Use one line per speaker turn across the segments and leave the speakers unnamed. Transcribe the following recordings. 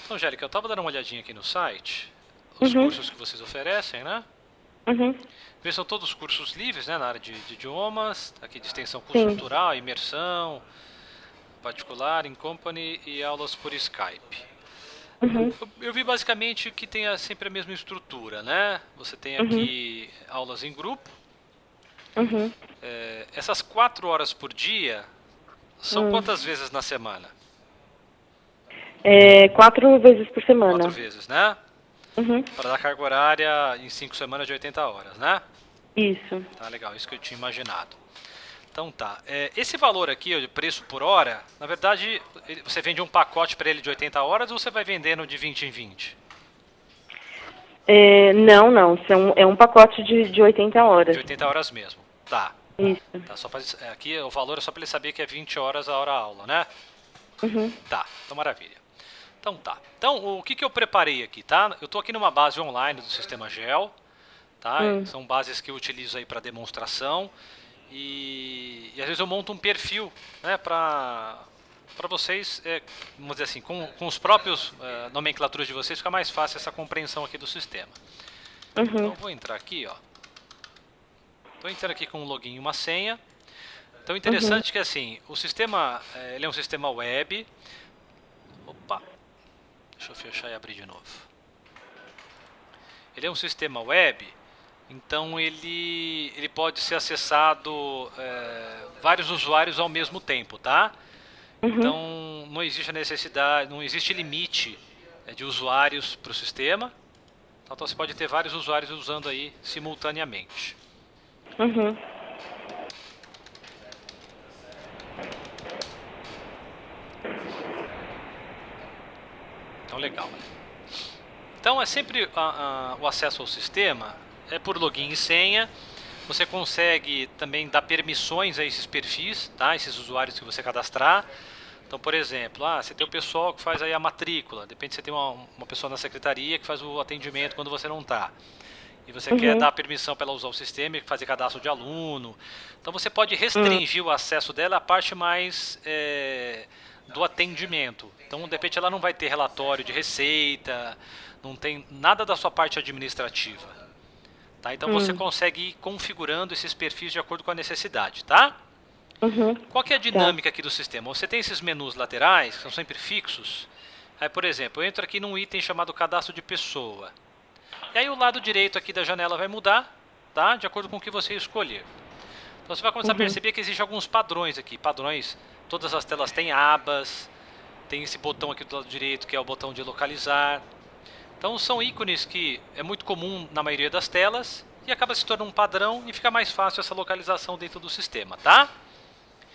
Então, Angélica, eu estava dando uma olhadinha aqui no site, os
Uhum,
cursos que vocês oferecem, né?
uhum,
Eles são todos cursos livres, né, na área de idiomas, aqui de extensão
sim.
cultural, imersão, particular, in company e aulas por Skype.
Uhum,
Eu vi basicamente que tem sempre a mesma estrutura, né? Você tem
uhum,
aqui aulas em grupo.
uhum.
Essas 4 horas por dia são
Hum.
quantas vezes na semana?
É, 4 vezes por
Quatro
semana.
vezes, né?
Uhum,
Para dar carga horária em 5 semanas de 80 horas, né?
isso.
Tá legal, isso que eu tinha imaginado. Então tá. Esse valor aqui, ó, de preço por hora, na verdade, você vende um pacote para ele de 80 horas ou você vai vendendo de 20 em 20?
É, não, não. É um pacote de 80
De
horas.
80 horas mesmo. Tá.
Isso.
Tá só pra, aqui o valor é só para ele saber que é 20 horas a hora aula, né?
Uhum,
Tá, então maravilha. Então tá. Então o que eu preparei aqui, tá? Eu tô aqui numa base online do sistema GEL, tá?
hum,
São bases que eu utilizo aí para demonstração e às vezes eu monto um perfil, né, para vocês, vamos dizer assim, com os próprios nomenclaturas de vocês, fica mais fácil essa compreensão aqui do sistema. Então
uhum,
eu vou entrar aqui, ó. Estou entrando aqui com um login e uma senha. Então
uhum,
interessante que assim, o sistema, ele é um sistema web. Opa, deixa eu fechar e abrir de novo. Ele é um sistema web, então ele pode ser acessado vários usuários ao mesmo tempo, tá?
uhum,
Então não existe a necessidade, não existe limite de usuários para o sistema. Então você pode ter vários usuários usando aí simultaneamente.
uhum.
Então legal. Então é sempre o acesso ao sistema é por login e senha. Você consegue também dar permissões a esses perfis, tá? Esses usuários que você cadastrar. Então, por exemplo, você tem o pessoal que faz aí a matrícula. Depende se você tem uma pessoa na secretaria que faz o atendimento quando você não está. E você quer
Uhum,
dar permissão para ela usar o sistema e fazer cadastro de aluno. Então você pode
hum,
restringir o acesso dela à parte mais do atendimento. Então, de repente, ela não vai ter relatório de receita, não tem nada da sua parte administrativa. Tá? Então você
hum,
consegue ir configurando esses perfis de acordo com a necessidade, tá?
uhum.
Qual que é a
Tá.
dinâmica aqui do sistema? Você tem esses menus laterais, que são sempre fixos. Aí, por exemplo, eu entro aqui num item chamado cadastro de pessoa. E aí o lado direito aqui da janela vai mudar, tá? De acordo com o que você escolher. Então você vai começar a
Uhum,
perceber que existem alguns padrões aqui. Padrões, todas as telas têm abas, tem esse botão aqui do lado direito que é o botão de localizar. Então são ícones que é muito comum na maioria das telas e acaba se tornando um padrão e fica mais fácil essa localização dentro do sistema, tá?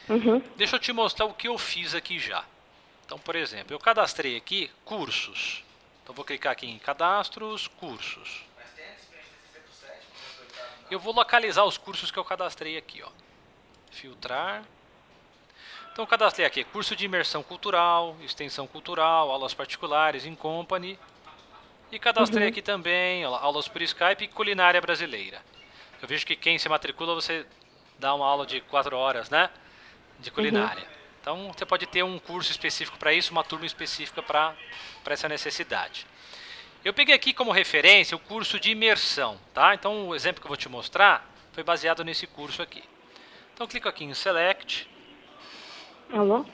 uhum,
Deixa eu te mostrar o que eu fiz aqui já. Então, por exemplo, eu cadastrei aqui cursos. Então vou clicar aqui em cadastros, cursos. Eu vou localizar os cursos que eu cadastrei aqui, ó. Filtrar. Então eu cadastrei aqui curso de imersão cultural, extensão cultural, aulas particulares, in company. E cadastrei
uhum,
aqui também aulas por Skype e culinária brasileira. Eu vejo que quem se matricula você dá uma aula de 4 horas, né? De
uhum,
culinária. Então você pode ter um curso específico para isso, uma turma específica para essa necessidade. Eu peguei aqui como referência o curso de imersão, tá? Então o exemplo que eu vou te mostrar foi baseado nesse curso aqui. Então clico aqui em Select.
Alô?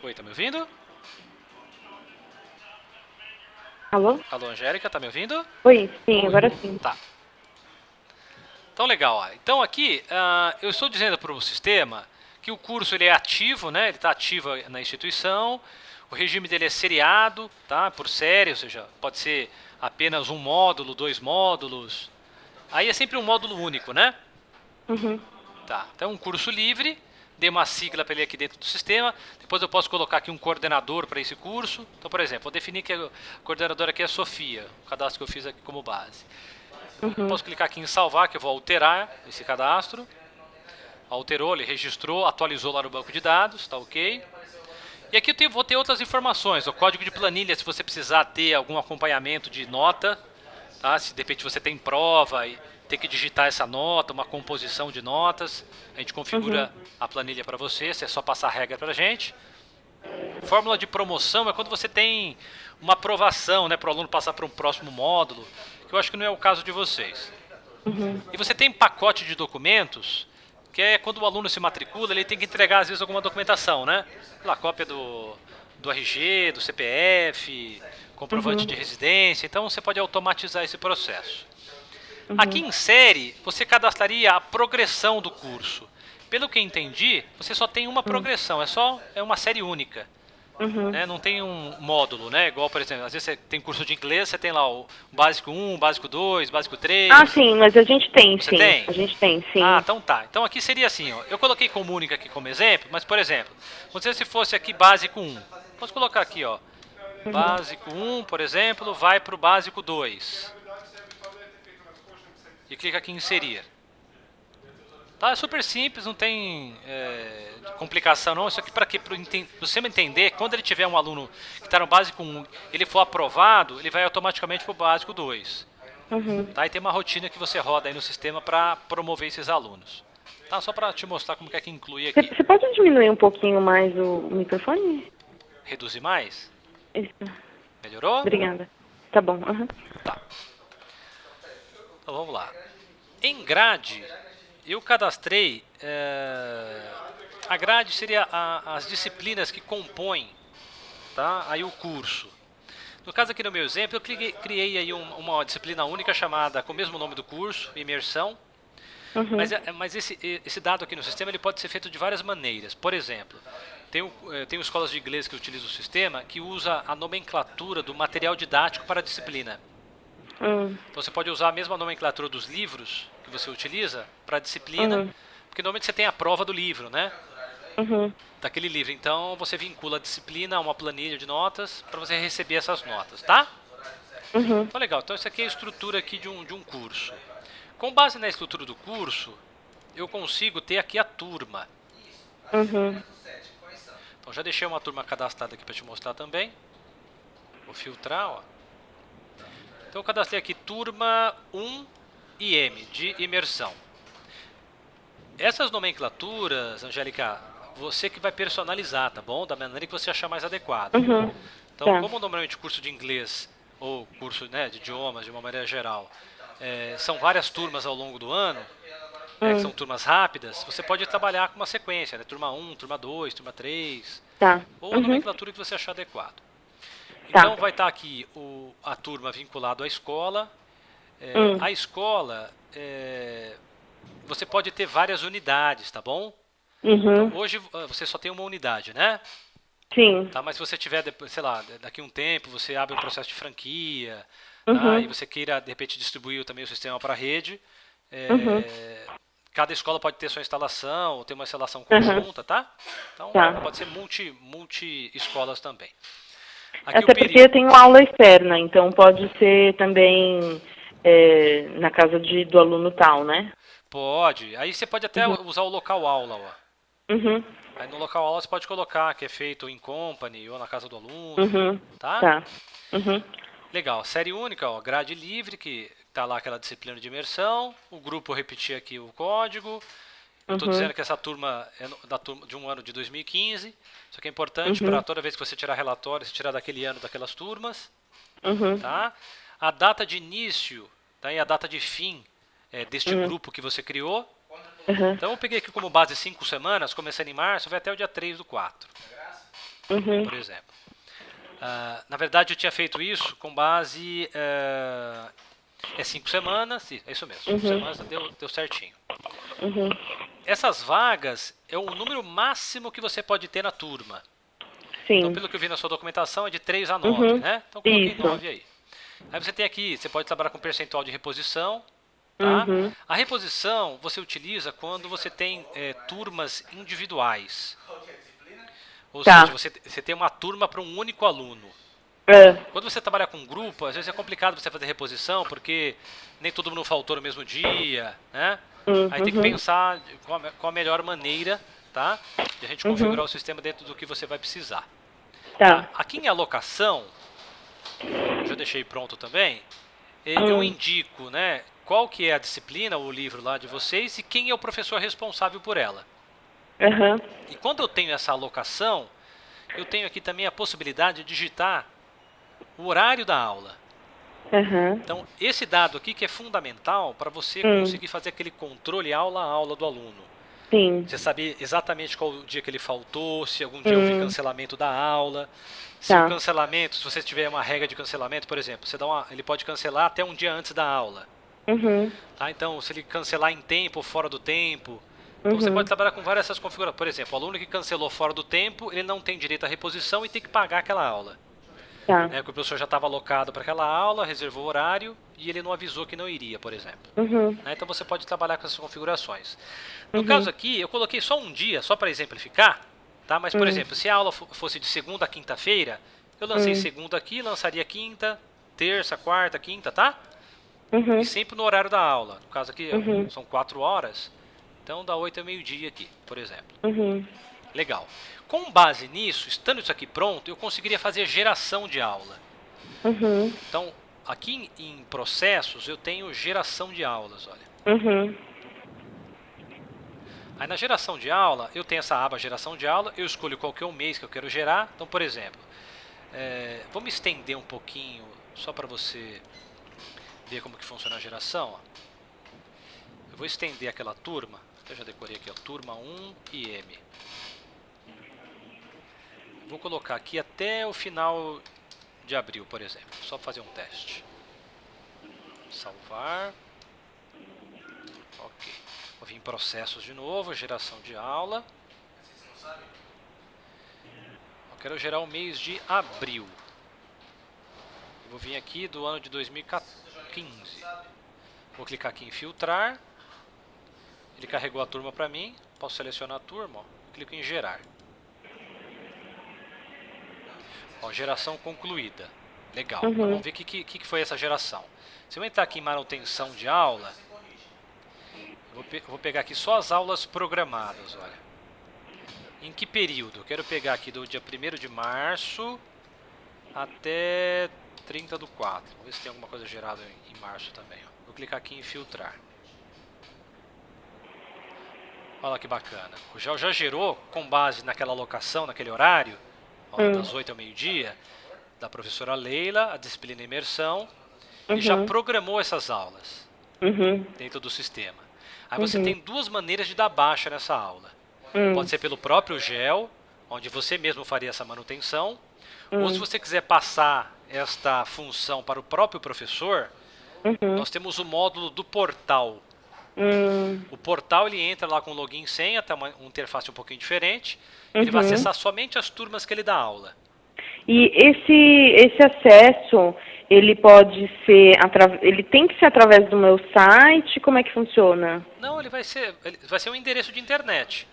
Oi, tá me ouvindo?
Alô?
Alô, Angélica, tá me ouvindo?
Oi, sim,
Oi.
agora sim.
Tá. Então legal, ó. Então aqui eu estou dizendo para o sistema que o curso ele é ativo, né? Ele está ativo na instituição. O regime dele é seriado, tá? Por série, ou seja, pode ser apenas um módulo, 2 módulos. Aí é sempre um módulo único, né?
Uhum,
Tá. Então um curso livre. Dei uma sigla para ele aqui dentro do sistema. Depois eu posso colocar aqui um coordenador para esse curso. Então, por exemplo, vou definir que a coordenadora aqui é a Sofia, o cadastro que eu fiz aqui como base. Eu
uhum,
posso clicar aqui em salvar, que eu vou alterar esse cadastro. Alterou, ele registrou, atualizou lá no banco de dados, tá ok. E aqui vou ter outras informações, o código de planilha, se você precisar ter algum acompanhamento de nota, tá? Se de repente você tem prova e tem que digitar essa nota, uma composição de notas, a gente
uhum,
configura a planilha para você, é só passar a regra para a gente. Fórmula de promoção é quando você tem uma aprovação, né, para o aluno passar para um próximo módulo, que eu acho que não é o caso de vocês. E você tem pacote de documentos, que é quando o aluno se matricula, ele tem que entregar às vezes alguma documentação, né? Lá, cópia do RG, do CPF, comprovante de residência, então você pode automatizar esse processo. Aqui em série, você cadastraria a progressão do curso. Pelo que eu entendi, você só tem uma progressão, é uma série única. Né? Não tem um módulo, né? Igual, por exemplo, às vezes você tem curso de inglês, você tem lá o básico 1, básico 2, básico 3.
Ah, sim, mas a gente tem,
Você
sim.
tem?
A gente tem, sim.
Ah, então tá. Então aqui seria assim, ó. Eu coloquei Comunica aqui como exemplo, mas por exemplo, se fosse aqui básico 1, posso colocar aqui, ó. Básico 1, por exemplo, vai para o básico 2. E clica aqui em inserir. Tá, é super simples, não tem complicação não. Isso aqui para quê? Para você entender, quando ele tiver um aluno que está no básico 1, ele for aprovado, ele vai automaticamente para o básico 2. Tá? E tem uma rotina que você roda aí no sistema para promover esses alunos. Tá? Só para te mostrar como que é que inclui aqui.
Você pode diminuir um pouquinho mais o microfone?
Reduzir mais?
Isso.
Melhorou?
Obrigada. Tá bom.
Tá. Então vamos lá. Em grade, eu cadastrei. A grade seria as disciplinas que compõem, tá, aí o curso. No caso aqui no meu exemplo, eu criei aí uma disciplina única chamada, com o mesmo nome do curso, imersão. Mas esse dado aqui no sistema ele pode ser feito de várias maneiras. Por exemplo, tenho escolas de inglês que utilizam o sistema que usa a nomenclatura do material didático para a disciplina. Então você pode usar a mesma nomenclatura dos livros que você utiliza para a disciplina, porque normalmente você tem a prova do livro, né? Daquele livro. Então você vincula a disciplina a uma planilha de notas para você receber essas notas, tá? Então legal. Então isso aqui é a estrutura aqui de um curso. Com base na estrutura do curso, eu consigo ter aqui a turma. Então já deixei uma turma cadastrada aqui para te mostrar também. Vou filtrar, ó. Então eu cadastrei aqui turma 1 IM, de imersão. Essas nomenclaturas, Angélica, você que vai personalizar, tá bom? Da maneira que você achar mais adequado. Então,
Tá.
como normalmente curso de inglês ou curso, né, de idiomas de uma maneira geral, são várias turmas ao longo do ano, que são turmas rápidas, você pode trabalhar com uma sequência, né? Turma 1, turma 2, turma 3,
Tá.
ou a nomenclatura que você achar adequado.
Tá.
Então vai estar aqui a turma vinculado à escola. A escola, você pode ter várias unidades, tá bom? Então, hoje você só tem uma unidade, né?
Sim.
Tá, mas se você tiver, sei lá, daqui a um tempo, você abre um processo de franquia, tá? E você queira, de repente, distribuir também o sistema para a rede, cada escola pode ter sua instalação, ou ter uma instalação conjunta, tá? Então, pode ser multi-escolas também. Aqui
Até porque eu tenho aula externa, então pode ser também na casa do aluno tal, né?
Pode. Aí você pode até usar o local aula, ó. Aí no local aula você pode colocar que é feito em company ou na casa do aluno, tá?
Tá.
Legal. Série única, ó, grade livre, que tá lá aquela disciplina de imersão. O grupo eu repeti aqui o código. Eu estou dizendo que essa turma é da turma de um ano de 2015. Isso aqui é importante para toda vez que você tirar relatório, você tirar daquele ano daquelas turmas. Tá? A data de início, tá? E a data de fim deste grupo que você criou. Então eu peguei aqui como base 5 semanas, começando em março, vai até o dia 3/4. Por exemplo. Na verdade eu tinha feito isso com base 5 semanas, é isso mesmo, 5 semanas deu certinho. Essas vagas é o número máximo que você pode ter na turma.
Sim.
Então, pelo que eu vi na sua documentação, é de 3 a 9, né? Então, coloquei
Isso.
9 aí. Aí você tem aqui, você pode trabalhar com percentual de reposição. Tá? A reposição você utiliza quando você tem turmas individuais. Ou seja, você tem uma turma para um único aluno. Quando você trabalha com um grupo, às vezes é complicado você fazer reposição, porque nem todo mundo faltou no mesmo dia, né? Aí tem que pensar qual a melhor maneira, tá, de a gente configurar o sistema dentro do que você vai precisar.
Tá.
Aqui em alocação, já deixei pronto também, eu indico, né, qual que é a disciplina ou o livro lá de vocês e quem é o professor responsável por ela. E quando eu tenho essa alocação, eu tenho aqui também a possibilidade de digitar o horário da aula.
Aham.
Então, esse dado aqui que é fundamental para você conseguir fazer aquele controle aula a aula do aluno.
Sim.
Você saber exatamente qual o dia que ele faltou, se algum dia houve cancelamento da aula. Se o
Tá.
cancelamento, se você tiver uma regra de cancelamento, por exemplo, ele pode cancelar até um dia antes da aula.
Uhum.
Tá? Então, se ele cancelar em tempo ou fora do tempo. Então, você
Uhum.
pode trabalhar com várias essas configurações. Por exemplo, o aluno que cancelou fora do tempo, ele não tem direito à reposição e tem que pagar aquela aula.
Tá.
Porque o professor já estava alocado para aquela aula, reservou o horário e ele não avisou que não iria, por exemplo.
Uhum.
Então você pode trabalhar com essas configurações. No caso aqui, eu coloquei só um dia, só para exemplificar, tá? Mas, por exemplo, se a aula fosse de segunda a quinta-feira, eu lancei segunda aqui, lançaria quinta, terça, quarta, quinta, tá?
Uhum.
E sempre no horário da aula. No caso aqui, são 4 horas, então dá 8 ao meio-dia aqui, por exemplo.
Uhum.
Legal. Com base nisso, estando isso aqui pronto, eu conseguiria fazer geração de aula.
Uhum.
Então, aqui em processos, eu tenho geração de aulas, olha.
Uhum.
Aí na geração de aula, eu tenho essa aba geração de aula, eu escolho qual que é o mês que eu quero gerar. Então, por exemplo, vamos estender um pouquinho, só para você ver como que funciona a geração. Ó. Eu vou estender aquela turma, eu já decorei aqui, ó, turma 1 e M. Vou colocar aqui até o final de abril, por exemplo, só para fazer um teste. Salvar. Ok. Vou vir em processos de novo, geração de aula. Eu quero gerar o mês de abril. Eu vou vir aqui do ano de 2015. Vou clicar aqui em filtrar. Ele carregou a turma para mim. Posso selecionar a turma, ó. Clico em gerar. Ó, geração concluída. Legal. Vamos ver o que foi essa geração. Se eu entrar aqui em manutenção de aula, eu vou pegar aqui só as aulas programadas, olha. Em que período? Eu quero pegar aqui do dia 1º de março até 30 do 4. Vamos ver se tem alguma coisa gerada em março também. Ó. Vou clicar aqui em filtrar. Olha que bacana. O GEL já gerou, com base naquela alocação, naquele horário, ó, das 8 ao meio-dia, da professora Leila, a disciplina imersão, e já programou essas aulas dentro do sistema. Aí você tem duas maneiras de dar baixa nessa aula. Pode ser pelo próprio GEL, onde você mesmo faria essa manutenção, ou se você quiser passar esta função para o próprio professor, nós temos o módulo do portal. O portal ele entra lá com login e senha, tem uma interface um pouquinho diferente, ele vai acessar somente as turmas que ele dá aula.
E esse acesso, ele pode ser, ele tem que ser através do meu site? Como é que funciona?
Não, ele vai ser um endereço de internet.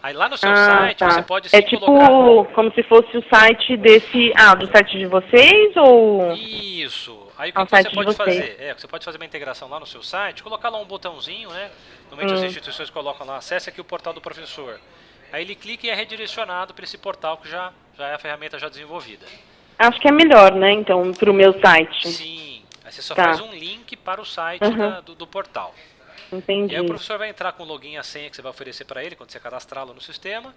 Aí lá no seu site
Tá.
você pode sim
tipo
colocar...
como se fosse o site do site de vocês ou...
Isso. Aí o
Ao
que você
site de
pode
vocês.
fazer? Você pode fazer uma integração lá no seu site, colocar lá um botãozinho, né? Normalmente as instituições colocam lá, acesse aqui o portal do professor. Aí ele clica e é redirecionado para esse portal que já é a ferramenta já desenvolvida.
Acho que é melhor, né, então, para o meu site.
Sim. Aí você só
Tá.
faz um link para o site do portal.
Entendi.
E aí o professor vai entrar com o login e a senha que você vai oferecer para ele quando você cadastrá-lo no sistema.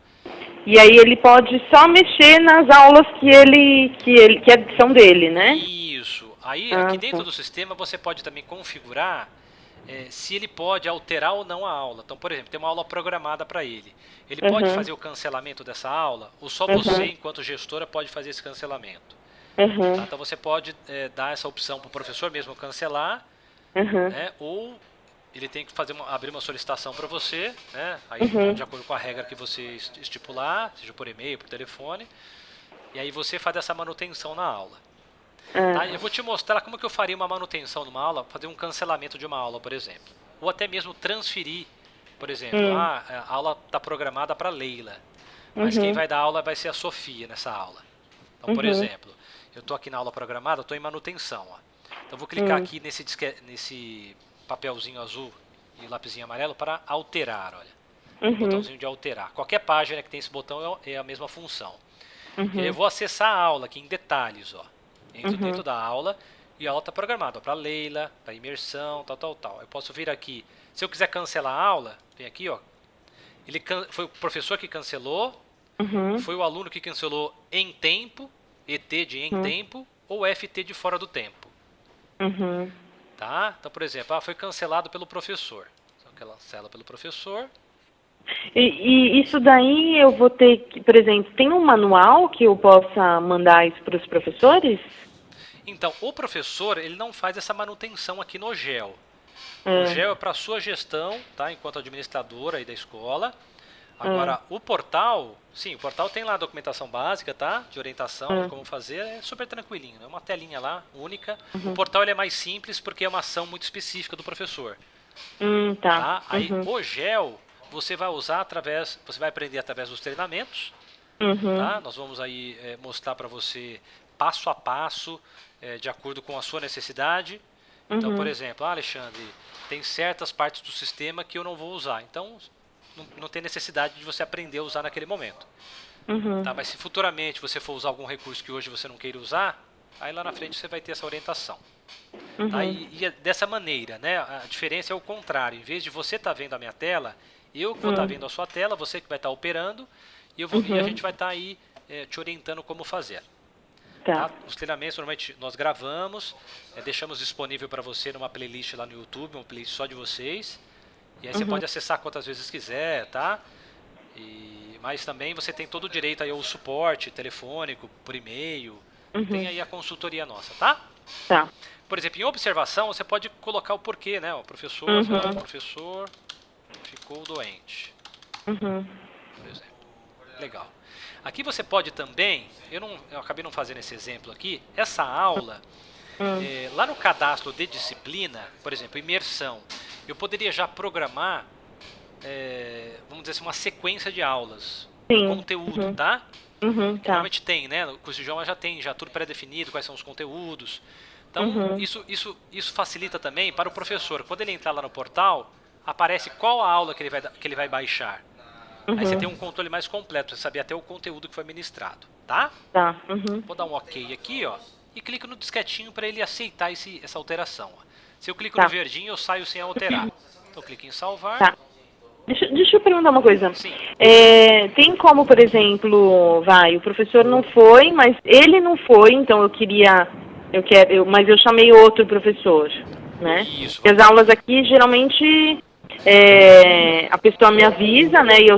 E aí ele pode só mexer nas aulas que são dele, né?
Isso. Aí aqui dentro do sistema você pode também configurar se ele pode alterar ou não a aula. Então, por exemplo, tem uma aula programada para ele. Ele pode fazer o cancelamento dessa aula ou só você, enquanto gestora, pode fazer esse cancelamento. Tá? Então você pode dar essa opção para o professor mesmo cancelar, né? Ou ele tem que abrir uma solicitação para você, né? Aí de acordo com a regra que você estipular, seja por e-mail, por telefone, e aí você faz essa manutenção na aula. Tá? Eu vou te mostrar como que eu faria uma manutenção numa aula, fazer um cancelamento de uma aula, por exemplo. Ou até mesmo transferir, por exemplo, a aula está programada para Leila, mas quem vai dar aula vai ser a Sofia nessa aula. Então, por exemplo, eu estou aqui na aula programada, estou em manutenção. Ó. Então, eu vou clicar aqui nesse papelzinho azul e lapisinho amarelo para alterar, olha. Botãozinho de alterar. Qualquer página que tem esse botão é a mesma função. E aí eu vou acessar a aula aqui em detalhes, ó. Entro dentro da aula e a aula está programada para Leila, para imersão, tal. Eu posso vir aqui, se eu quiser cancelar a aula, vem aqui, ó. Foi o professor que cancelou,
Uhum.
Foi o aluno que cancelou em tempo, ET de em tempo, ou FT de fora do tempo.
Uhum.
Tá? Então, por exemplo, foi cancelado pelo professor. Então, cancela pelo professor.
E isso daí eu vou ter que, por exemplo, tem um manual que eu possa mandar isso para os professores?
Então, o professor, ele não faz essa manutenção aqui no GEL. O
Ah,
GEL é para sua gestão, tá? Enquanto administradora aí da escola.
ah,
Agora, o portal, sim, o portal tem lá a documentação básica, tá? De orientação, de
ah,
como fazer, é super tranquilinho, é uma telinha lá, única. O
uhum.
portal ele é mais simples porque é uma ação muito específica do professor,
Tá.
tá? Aí,
Uhum.
o GEL, você vai usar através, você vai aprender através dos treinamentos,
Uhum.
tá? Nós vamos aí mostrar para você passo a passo, de acordo com a sua necessidade. Então, por
Uhum.
exemplo, Alexandre, tem certas partes do sistema que eu não vou usar. Então, não tem necessidade de você aprender a usar naquele momento.
Uhum.
Tá? Mas se futuramente você for usar algum recurso que hoje você não queira usar, aí lá na frente você vai ter essa orientação. Tá?
Uhum.
E é dessa maneira, né? A diferença é o contrário. Em vez de você estar vendo a minha tela, eu que vou estar
Uhum.
vendo a sua tela, você que vai estar operando, e a gente
Uhum.
vai estar aí te orientando como fazer.
Tá.
Tá? Os treinamentos normalmente nós gravamos, deixamos disponível para você numa playlist lá no YouTube, uma playlist só de vocês. E aí você
Uhum.
pode acessar quantas vezes quiser, tá? Mas também você tem todo o direito aí ao suporte telefônico, por e-mail. Tem
Uhum.
aí a consultoria nossa, tá?
Tá.
Por exemplo, em observação você pode colocar o porquê, né? O professor, sei lá, o
Uhum.
professor ficou doente,
Uhum.
por exemplo. Legal. Aqui você pode também, eu acabei não fazendo esse exemplo aqui, essa aula,
Uhum.
lá no cadastro de disciplina, por exemplo, imersão, eu poderia já programar, vamos dizer assim, uma sequência de aulas, um
Sim.
conteúdo,
Uhum.
tá?
Uhum.
Que
Tá.
normalmente tem, né? O curso de idioma já tem já tudo pré-definido, quais são os conteúdos. Então,
Uhum.
isso facilita também para o professor. Quando ele entrar lá no portal, aparece qual a aula que ele vai baixar. Aí você
Uhum.
tem um controle mais completo, você saber até o conteúdo que foi ministrado, tá?
Tá. Uhum.
Vou dar um OK aqui, ó, e clico no disquetinho para ele aceitar essa alteração. Ó. Se eu clico no
Tá.
verdinho, eu saio sem alterar. Então, clico em salvar.
Tá. Deixa eu perguntar uma coisa.
Sim.
Tem como, por exemplo, o professor não foi, mas ele não foi, então mas eu chamei outro professor, né?
Isso.
Porque as aulas aqui, geralmente, a pessoa me avisa, né, e eu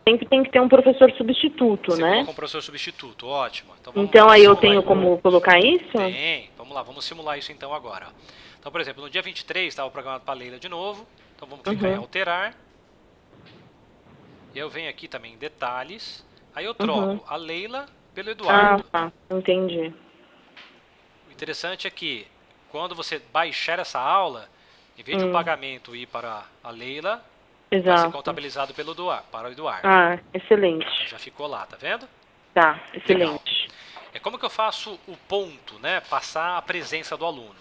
sempre tenho que ter um professor substituto,
Você
né?
coloca um professor substituto, ótimo. Então
Então
vamos
aí eu
simular.
tenho como colocar isso?
Tem. Vamos lá, vamos simular isso então agora. Então, por exemplo, no dia 23 estava programado para a Leila de novo. Então vamos clicar em
Uhum.
alterar. Eu venho aqui também em detalhes. Aí eu
Uhum.
troco a Leila pelo
Ah,
Eduardo.
tá. Entendi.
O interessante é que quando você baixar essa aula, em vez de o
Hum,
pagamento ir para a Leila, vai ser
exato.
contabilizado para o Eduardo.
Ah, excelente.
Aí já ficou lá, tá vendo?
Tá,
Legal.
excelente.
É como que eu faço o ponto, né? Passar a presença do aluno.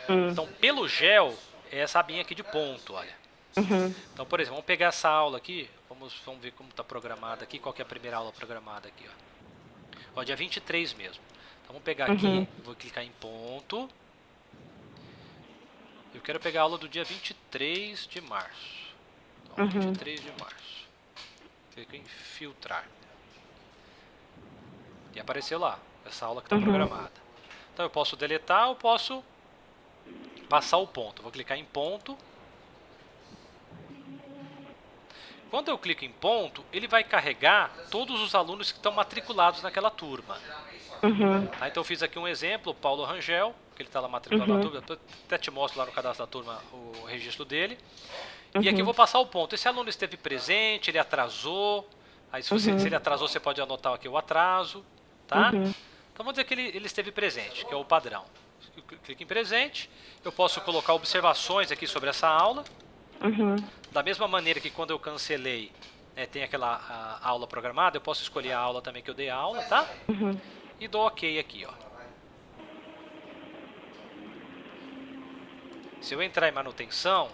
Hum,
Então, pelo GEL, é essa abinha aqui de ponto, olha.
uhum,
Então, por exemplo, vamos pegar essa aula aqui, vamos ver como está programada aqui, qual que é a primeira aula programada aqui, ó. Ó, dia 23 mesmo. Então, vamos pegar
uhum,
aqui, vou clicar em ponto. Eu quero pegar a aula do dia 23 de março. Então,
uhum,
23 de março. Clico em filtrar. E apareceu lá, essa aula que está
uhum,
programada. Então, eu posso deletar ou posso passar o ponto. Vou clicar em ponto. Quando eu clico em ponto, ele vai carregar todos os alunos que estão matriculados naquela turma.
uhum,
Tá, então eu fiz aqui um exemplo, o Paulo Rangel, que ele está lá matriculado na
uhum,
turma, eu até te mostro lá no cadastro da turma o registro dele. E aqui eu
uhum,
vou passar o ponto. Esse aluno esteve presente, ele atrasou. Aí se ele atrasou, você pode anotar aqui o atraso. Tá?
uhum,
Então vamos dizer que ele esteve presente, que é o padrão. Eu clico em presente, eu posso colocar observações aqui sobre essa aula.
uhum,
Da mesma maneira que quando eu cancelei, tem aquela aula programada, eu posso escolher a aula também que eu dei a aula, tá?
uhum.
E dou OK aqui, ó. Se eu entrar em manutenção,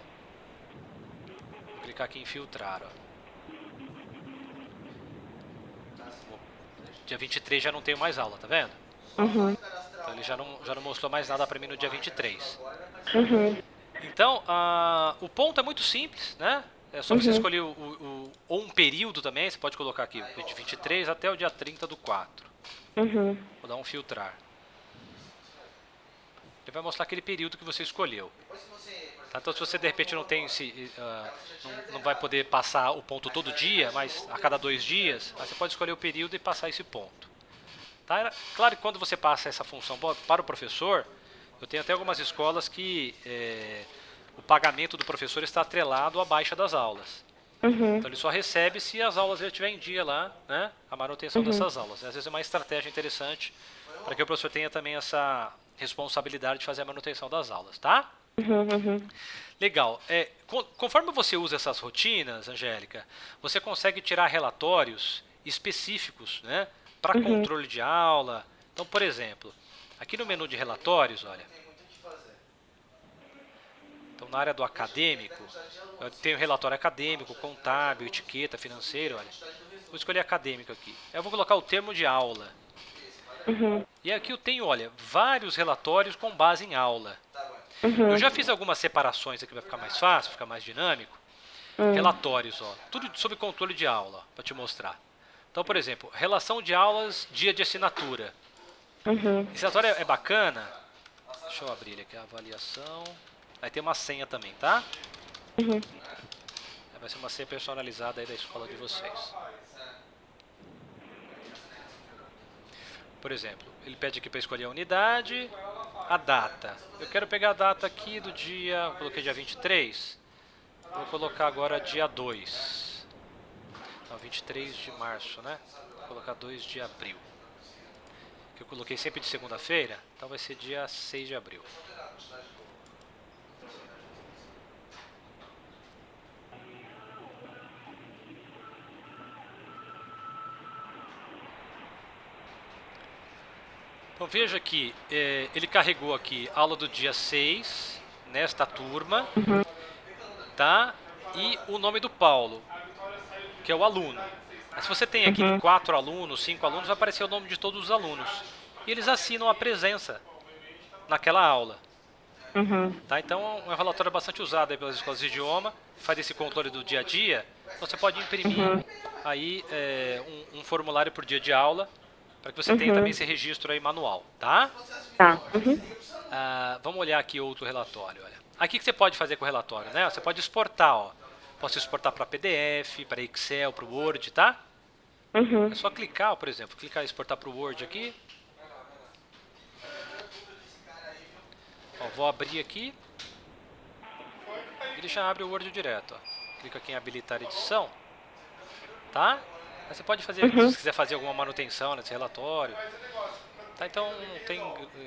vou clicar aqui em filtrar, ó. Dia 23 já não tenho mais aula, tá vendo?
Uhum,
Então ele já não mostrou mais nada para mim no dia 23.
uhum,
Então, o ponto é muito simples, né? É só você escolher ou um período também, você pode colocar aqui de 23 até o dia 30 do 4. Vou dar um filtrar. Ele vai mostrar aquele período que você escolheu. Tá? Então se você de repente não tem não vai poder passar o ponto todo dia, mas a cada 2 dias, aí você pode escolher o período e passar esse ponto. Tá? Claro que quando você passa essa função para o professor, eu tenho até algumas escolas que o pagamento do professor está atrelado à baixa das aulas. Então ele só recebe se as aulas já estiver em dia lá, né? A manutenção dessas aulas. Às vezes é uma estratégia interessante para que o professor tenha também essa responsabilidade de fazer a manutenção das aulas, tá? Legal. Conforme você usa essas rotinas, Angélica, você consegue tirar relatórios específicos, né, para controle de aula. Então, por exemplo, aqui no menu de relatórios, olha. Então, na área do acadêmico, eu tenho relatório acadêmico, contábil, etiqueta, financeiro, olha. Vou escolher acadêmico aqui. Eu vou colocar o termo de aula. E aqui eu tenho, olha, vários relatórios com base em aula. Eu já fiz algumas separações aqui, vai ficar mais fácil, ficar mais dinâmico. Relatórios, ó, tudo sob controle de aula, para te mostrar. Então, por exemplo, relação de aulas, dia de assinatura. Esse relatório é bacana. Deixa eu abrir ele aqui, a avaliação. Aí tem uma senha também, tá? Vai ser uma senha personalizada aí da escola de vocês. Por exemplo, ele pede aqui para escolher a unidade, a data. Eu quero pegar a data aqui do dia, coloquei dia 23. Vou colocar agora dia 2. Não, 23 de março, né? Vou colocar 2 de abril. Que eu coloquei sempre de segunda-feira, então vai ser dia 6 de abril. Então veja que ele carregou aqui aula do dia 6, nesta turma, tá? E o nome do Paulo, que é o aluno. Mas se você tem aqui 4 alunos, 5 alunos, vai aparecer o nome de todos os alunos. E eles assinam a presença naquela aula. Tá? Então é um relatório bastante usado aí pelas escolas de idioma, faz esse controle do dia a dia. Então você pode imprimir aí um formulário por dia de aula, para que você tenha também esse registro aí manual, tá?
Tá.
Vamos olhar aqui outro relatório, olha. Aqui que você pode fazer com o relatório, né? Você pode exportar, ó. Posso exportar para PDF, para Excel, para Word, tá? É só clicar, ó, por exemplo, clicar em exportar para o Word aqui. Ó, vou abrir aqui. Ele já abre o Word direto, ó. Clica aqui em habilitar edição, tá? Aí você pode fazer, se você quiser fazer alguma manutenção nesse relatório. Tá, então não tem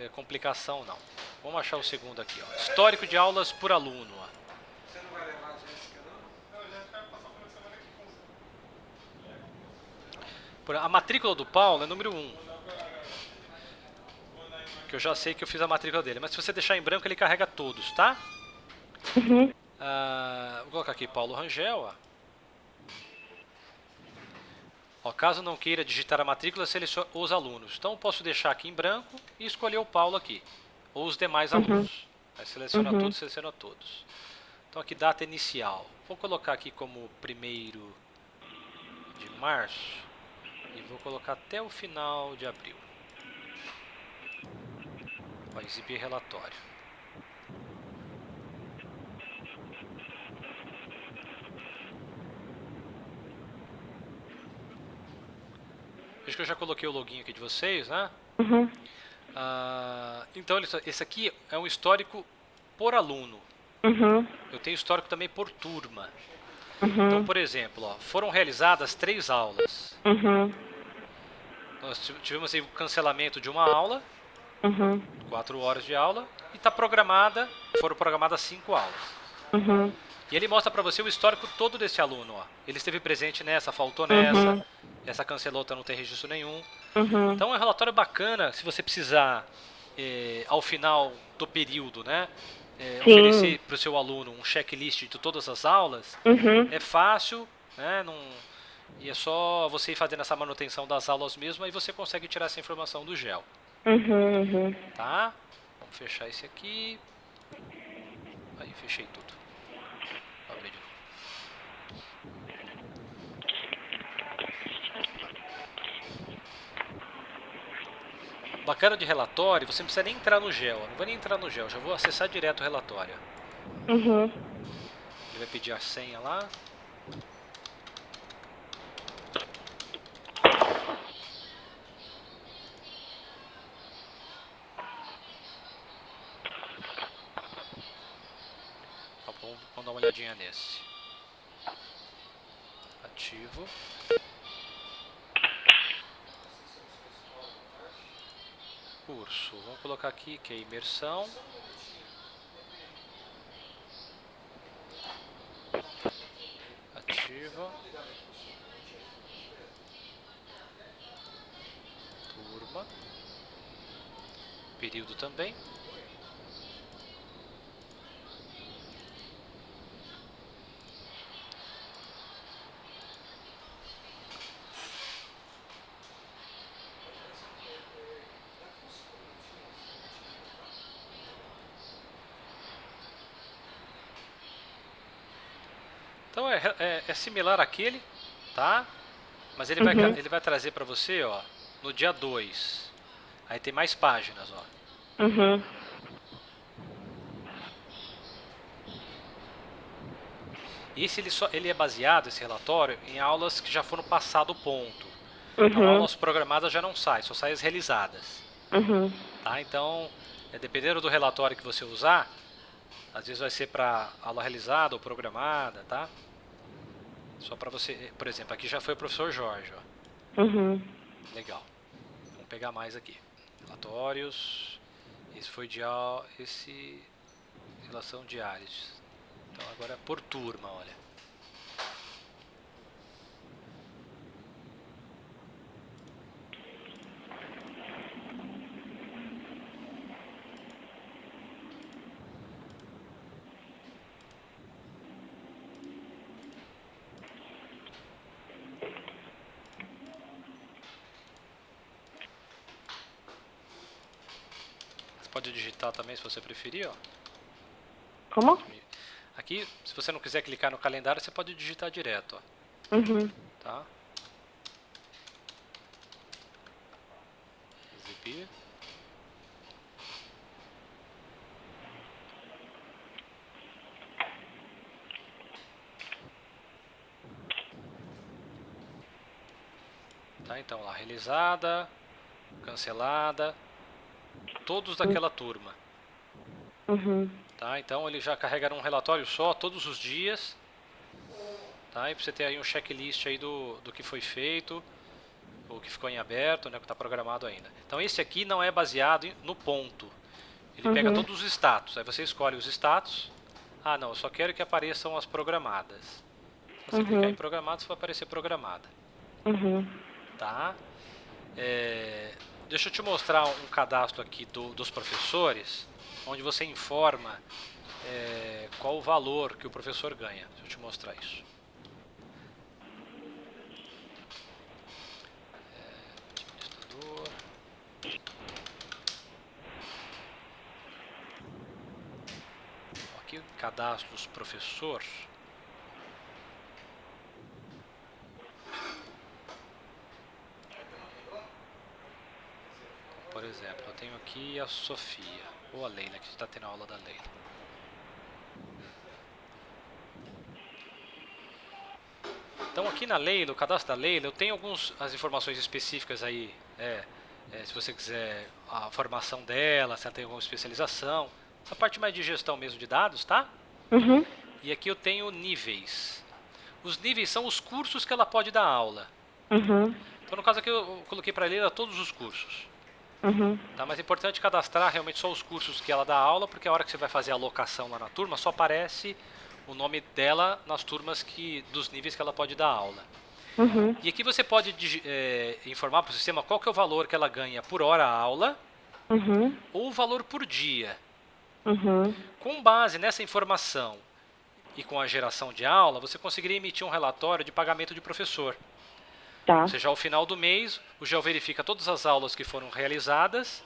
complicação não. Vamos achar o segundo aqui, ó. Histórico de aulas por aluno, ó. A matrícula do Paulo é número 1. Que eu já sei que eu fiz a matrícula dele. Mas se você deixar em branco, ele carrega todos, tá? Vou colocar aqui Paulo Rangel, ó. Ó, caso não queira digitar a matrícula, selecione os alunos. Então eu posso deixar aqui em branco e escolher o Paulo aqui. Ou os demais alunos. Aí seleciona todos, seleciona todos. Então aqui data inicial. Vou colocar aqui como 1º de março. E vou colocar até o final de abril. Vai exibir relatório. Acho que eu já coloquei o login aqui de vocês, né? Então, esse aqui é um histórico por aluno. Eu tenho histórico também por turma. Então, por exemplo, ó, foram realizadas 3 aulas. Nós tivemos aí o cancelamento de uma aula, 4 horas de aula, e foram programadas 5 aulas. E ele mostra para você o histórico todo desse aluno, ó. Ele esteve presente nessa, faltou nessa, essa cancelou, então não tem registro nenhum. Então é um relatório bacana, se você precisar, ao final do período, né, oferecer para o seu aluno um checklist de todas as aulas. É fácil, né, e é só você ir fazendo essa manutenção das aulas mesmo, aí você consegue tirar essa informação do GEL. Tá? Vamos fechar esse aqui. Aí, fechei tudo. Vou abrir de novo. Bacana de relatório, você não precisa nem entrar no GEL. Eu não vou nem entrar no GEL, já vou acessar direto o relatório.
Uhum.
Ele vai pedir a senha lá. Tá bom, vamos dar uma olhadinha nesse. Ativo. Curso. Vamos colocar aqui que é imersão. Ativa. Turma. Período também. Então é similar àquele, tá? Mas ele vai trazer para você, ó, no dia 2. Aí tem mais páginas, ó.
Uhum.
E ele é baseado, esse relatório, em aulas que já foram passado o ponto. Então, aulas programadas já não saem, só saem as realizadas.
Uhum.
Tá? Então, dependendo do relatório que você usar, às vezes vai ser para aula realizada ou programada, tá? Só para você, por exemplo, aqui já foi o professor Jorge, ó.
Uhum.
Legal. Vamos pegar mais aqui. Relatórios. Esse foi esse relação diários. Então agora é por turma, olha. Você pode digitar também se você preferir, ó.
Como?
Aqui, se você não quiser clicar no calendário, você pode digitar direto, ó.
Uhum.
Tá? Exibir. Tá, então lá, realizada, cancelada, todos daquela turma.
Uhum.
Tá, então ele já carrega um relatório só, todos os dias. Tá, e pra você ter aí um checklist aí do que foi feito, o que ficou em aberto, né, que está programado ainda. Então esse aqui não é baseado no ponto. Ele pega todos os status, aí você escolhe os status. Ah não, eu só quero que apareçam as programadas. Se você clicar em programadas, vai aparecer programada.
Uhum.
Tá? Deixa eu te mostrar um cadastro aqui dos professores, onde você informa qual o valor que o professor ganha. Deixa eu te mostrar isso. Administrador. Aqui, cadastros professor. Por exemplo, eu tenho aqui a Sofia, ou a Leila, que está tendo a aula da Leila. Então aqui na Leila, o cadastro da Leila, eu tenho as informações específicas aí, se você quiser a formação dela, se ela tem alguma especialização, essa parte mais de gestão mesmo de dados, tá?
Uhum.
E aqui eu tenho níveis. Os níveis são os cursos que ela pode dar aula.
Uhum.
Então no caso aqui eu coloquei para a Leila todos os cursos.
Uhum.
Tá? Mas é importante cadastrar realmente só os cursos que ela dá aula, porque a hora que você vai fazer a alocação lá na turma, só aparece o nome dela nas turmas dos níveis que ela pode dar aula.
Uhum.
E aqui você pode informar para o sistema qual que é o valor que ela ganha por hora aula ou o valor por dia.
Uhum.
Com base nessa informação e com a geração de aula, você conseguiria emitir um relatório de pagamento de professor.
Tá.
Ou seja, ao final do mês, o GEL verifica todas as aulas que foram realizadas,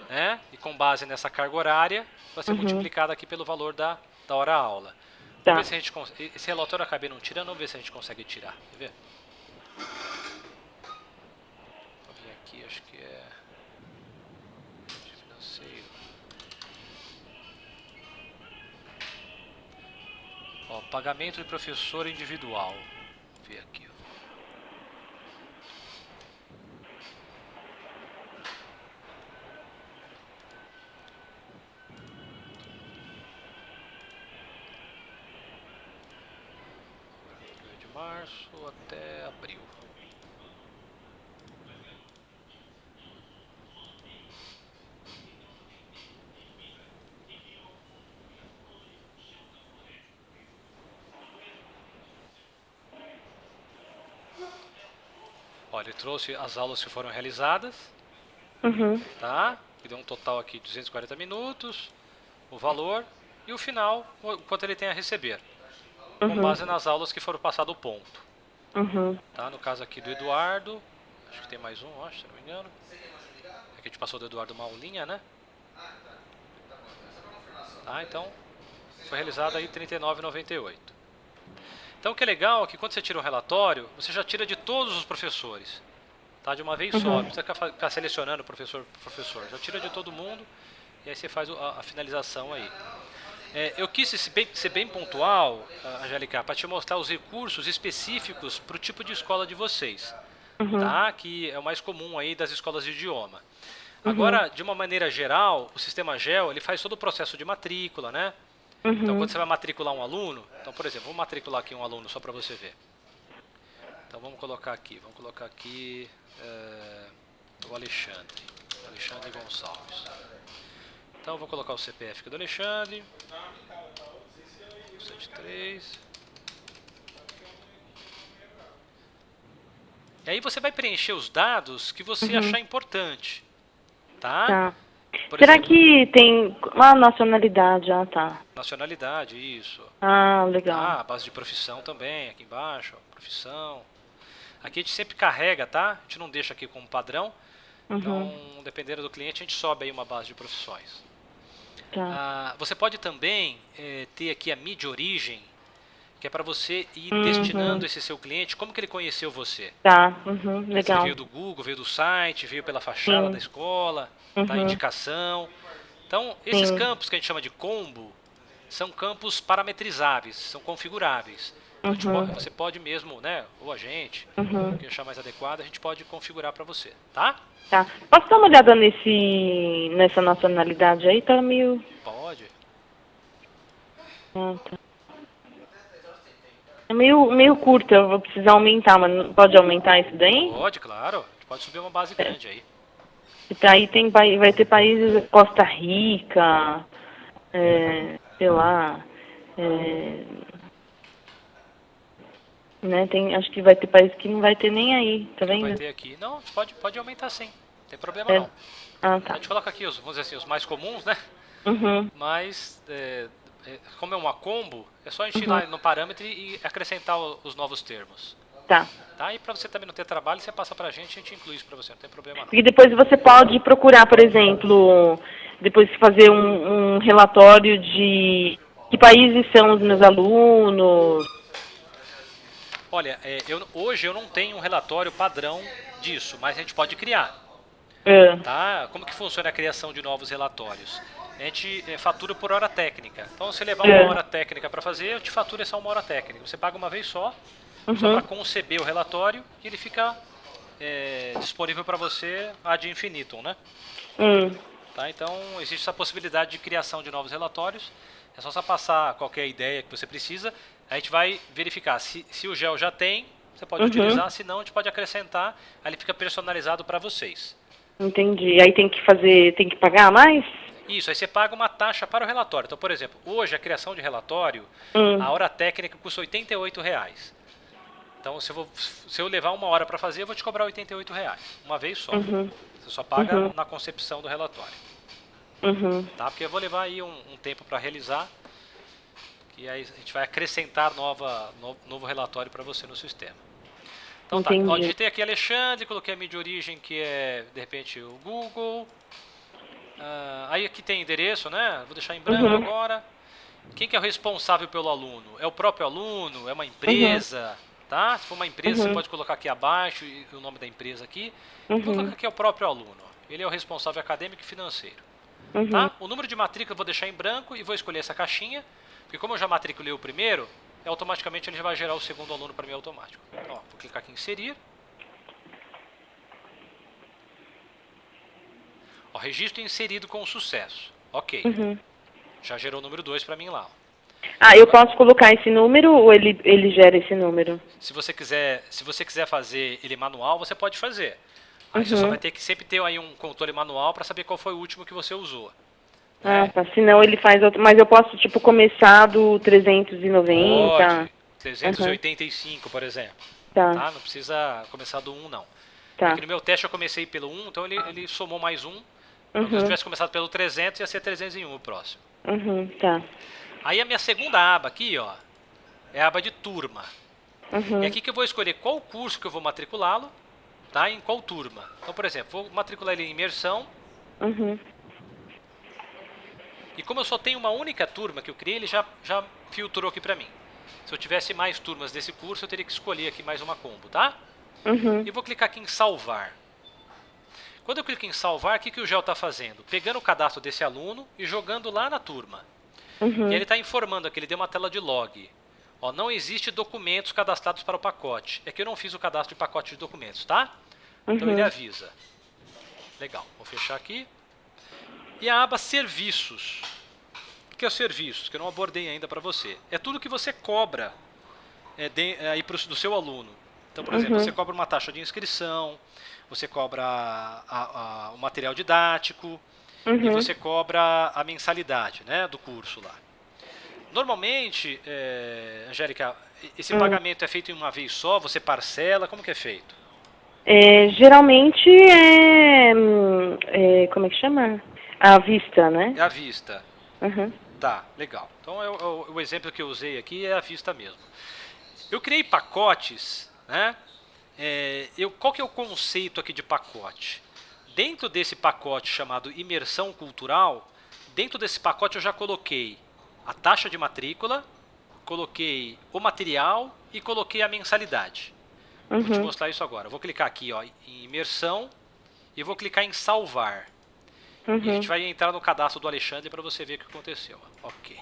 né? E com base nessa carga horária, vai ser multiplicada aqui pelo valor da hora aula.
Tá.
Vamos ver se a gente consegue. Esse relatório eu acabei não tirando, vamos ver se a gente consegue tirar. Quer ver? Vou vir aqui, acho que é. Financeiro. Ó, pagamento de professor individual. Vou ver aqui, ó. De março até abril. Olha, ele trouxe as aulas que foram realizadas,
Uhum.
tá? E deu um total aqui de 240 minutos, o valor e o final, o quanto ele tem a receber, com
Uhum.
base nas aulas que foram passado o ponto.
Uhum.
Tá? No caso aqui do Eduardo, acho que tem mais um, acho, se não me engano. Aqui a gente passou do Eduardo uma aulinha, né? Tá? Então, foi realizado aí R$ 39,98. Então o que é legal é que quando você tira um relatório, você já tira de todos os professores. Tá? De uma vez só, não precisa ficar selecionando professor por professor. Já tira de todo mundo e aí você faz a finalização aí. Eu quis ser bem pontual, Angélica, para te mostrar os recursos específicos para o tipo de escola de vocês, tá? Que é o mais comum aí das escolas de idioma. Agora, de uma maneira geral, o sistema GEL ele faz todo o processo de matrícula, né? Então, quando você vai matricular um aluno, então, por exemplo, vou matricular aqui um aluno só para você ver. Então, vamos colocar aqui o Alexandre Gonçalves. Então, eu vou colocar o CPF aqui do Alexandre. 73. E aí você vai preencher os dados que você achar importante, tá?
Tá.
Por
Será
exemplo,
que tem uma nacionalidade? Ah, tá.
nacionalidade, isso.
Ah, legal.
Tá, base de profissão também, aqui embaixo, ó, profissão. Aqui a gente sempre carrega, tá? A gente não deixa aqui como padrão. Então, dependendo do cliente, a gente sobe aí uma base de profissões.
Tá.
Você pode também ter aqui a mídia origem, que é para você ir destinando esse seu cliente, como que ele conheceu você.
Tá.
Se
Legal.
veio do Google, veio do site, veio pela fachada da escola, tá? Indicação. Então, esses campos que a gente chama de combo, são campos parametrizáveis, são configuráveis. Então, você pode mesmo, né, ou a gente, o que achar mais adequado, a gente pode configurar para você, tá?
Tá. Posso dar uma olhada nessa nacionalidade aí? Tá meio...
Pode.
Ah, tá. É meio curta, eu vou precisar aumentar, mas não pode aumentar isso daí?
Pode, claro. A gente pode subir uma base grande aí.
E aí vai ter países, Costa Rica, sei lá, né, acho que vai ter países que não vai ter nem aí, tá vendo?
Vai ter aqui. Não, pode aumentar sim. Não tem problema não.
Ah,
A
tá.
gente coloca aqui, vamos dizer assim, os mais comuns, né? Mas, como é uma combo, é só a gente ir lá no parâmetro e acrescentar os novos termos.
Tá.
Tá? E para você também não ter trabalho, você passa pra gente, a gente inclui isso pra você, não tem problema não.
E depois você pode procurar, por exemplo, depois fazer um relatório de que países são os meus alunos.
Olha, hoje eu não tenho um relatório padrão disso, mas a gente pode criar. Tá? Como que funciona a criação de novos relatórios? A gente fatura por hora técnica. Então, se levar uma hora técnica para fazer, eu te faturo essa uma hora técnica. Você paga uma vez só para conceber o relatório e ele fica disponível para você ad infinitum, né? Tá? Então, existe essa possibilidade de criação de novos relatórios. É só você passar qualquer ideia que você precisa. A gente vai verificar se o GEL já tem, você pode utilizar, se não, a gente pode acrescentar, aí ele fica personalizado para vocês.
Entendi. Aí tem que pagar mais?
Isso, aí você paga uma taxa para o relatório. Então, por exemplo, hoje a criação de relatório, a hora técnica custa R$ 88,00. Então, se eu levar uma hora para fazer, eu vou te cobrar R$ 88,00, uma vez só. Você só paga na concepção do relatório. Tá? Porque eu vou levar aí um tempo para realizar, e aí a gente vai acrescentar novo relatório para você no sistema. Então tá, ó, digitei aqui Alexandre, coloquei a mídia origem, que é, de repente, o Google. Aí aqui tem endereço, né? Vou deixar em branco agora. Quem que é o responsável pelo aluno? É o próprio aluno? É uma empresa? Tá? Se for uma empresa, você pode colocar aqui abaixo o nome da empresa aqui. E vou colocar aqui o próprio aluno. Ele é o responsável acadêmico e financeiro. Tá? O número de matrícula eu vou deixar em branco e vou escolher essa caixinha. Porque como eu já matriculei o primeiro, automaticamente ele já vai gerar o segundo aluno para mim automático. Então, vou clicar aqui em inserir. Registro inserido com sucesso. Ok. Já gerou o número 2 para mim lá.
Eu posso colocar esse número ou ele gera esse número?
Se você quiser fazer ele manual, você pode fazer. Aí você só vai ter que sempre ter aí um controle manual para saber qual foi o último que você usou.
Tá. Senão ele faz outro. Mas eu posso, tipo, começar do 390?
Pode. 385, por exemplo.
Tá.
Não precisa começar do 1, não.
Tá.
Porque no meu teste eu comecei pelo 1, então ele somou mais 1. Se eu tivesse começado pelo 300, ia ser 301 o próximo.
Tá.
Aí a minha segunda aba aqui, ó, é a aba de turma. É aqui que eu vou escolher qual curso que eu vou matriculá-lo, tá? Em qual turma. Então, por exemplo, vou matricular ele em imersão. E como eu só tenho uma única turma que eu criei, ele já filtrou aqui pra mim. Se eu tivesse mais turmas desse curso, eu teria que escolher aqui mais uma combo, tá? E vou clicar aqui em salvar. Quando eu clico em salvar, o que o GEL está fazendo? Pegando o cadastro desse aluno e jogando lá na turma. E ele está informando aqui, ele deu uma tela de log. Ó, não existe documentos cadastrados para o pacote. É que eu não fiz o cadastro de pacote de documentos, tá? Então ele avisa. Legal, vou fechar aqui. E a aba serviços. O que é os serviços? Que eu não abordei ainda para você. É tudo que você cobra aí do seu aluno. Então, por exemplo, você cobra uma taxa de inscrição, você cobra o material didático e você cobra a mensalidade, né, do curso lá. Normalmente, Angélica, esse pagamento é feito em uma vez só? Você parcela? Como que é feito?
Geralmente como é que chama? À vista, né?
É à vista. Tá, legal. Então o exemplo que eu usei aqui é à vista mesmo. Eu criei pacotes, né? Qual que é o conceito aqui de pacote? Dentro desse pacote chamado imersão cultural, dentro desse pacote eu já coloquei a taxa de matrícula, coloquei o material e coloquei a mensalidade. Vou te mostrar isso agora. Eu vou clicar aqui, ó, em imersão e vou clicar em salvar. E a gente vai entrar no cadastro do Alexandre para você ver o que aconteceu. Ok.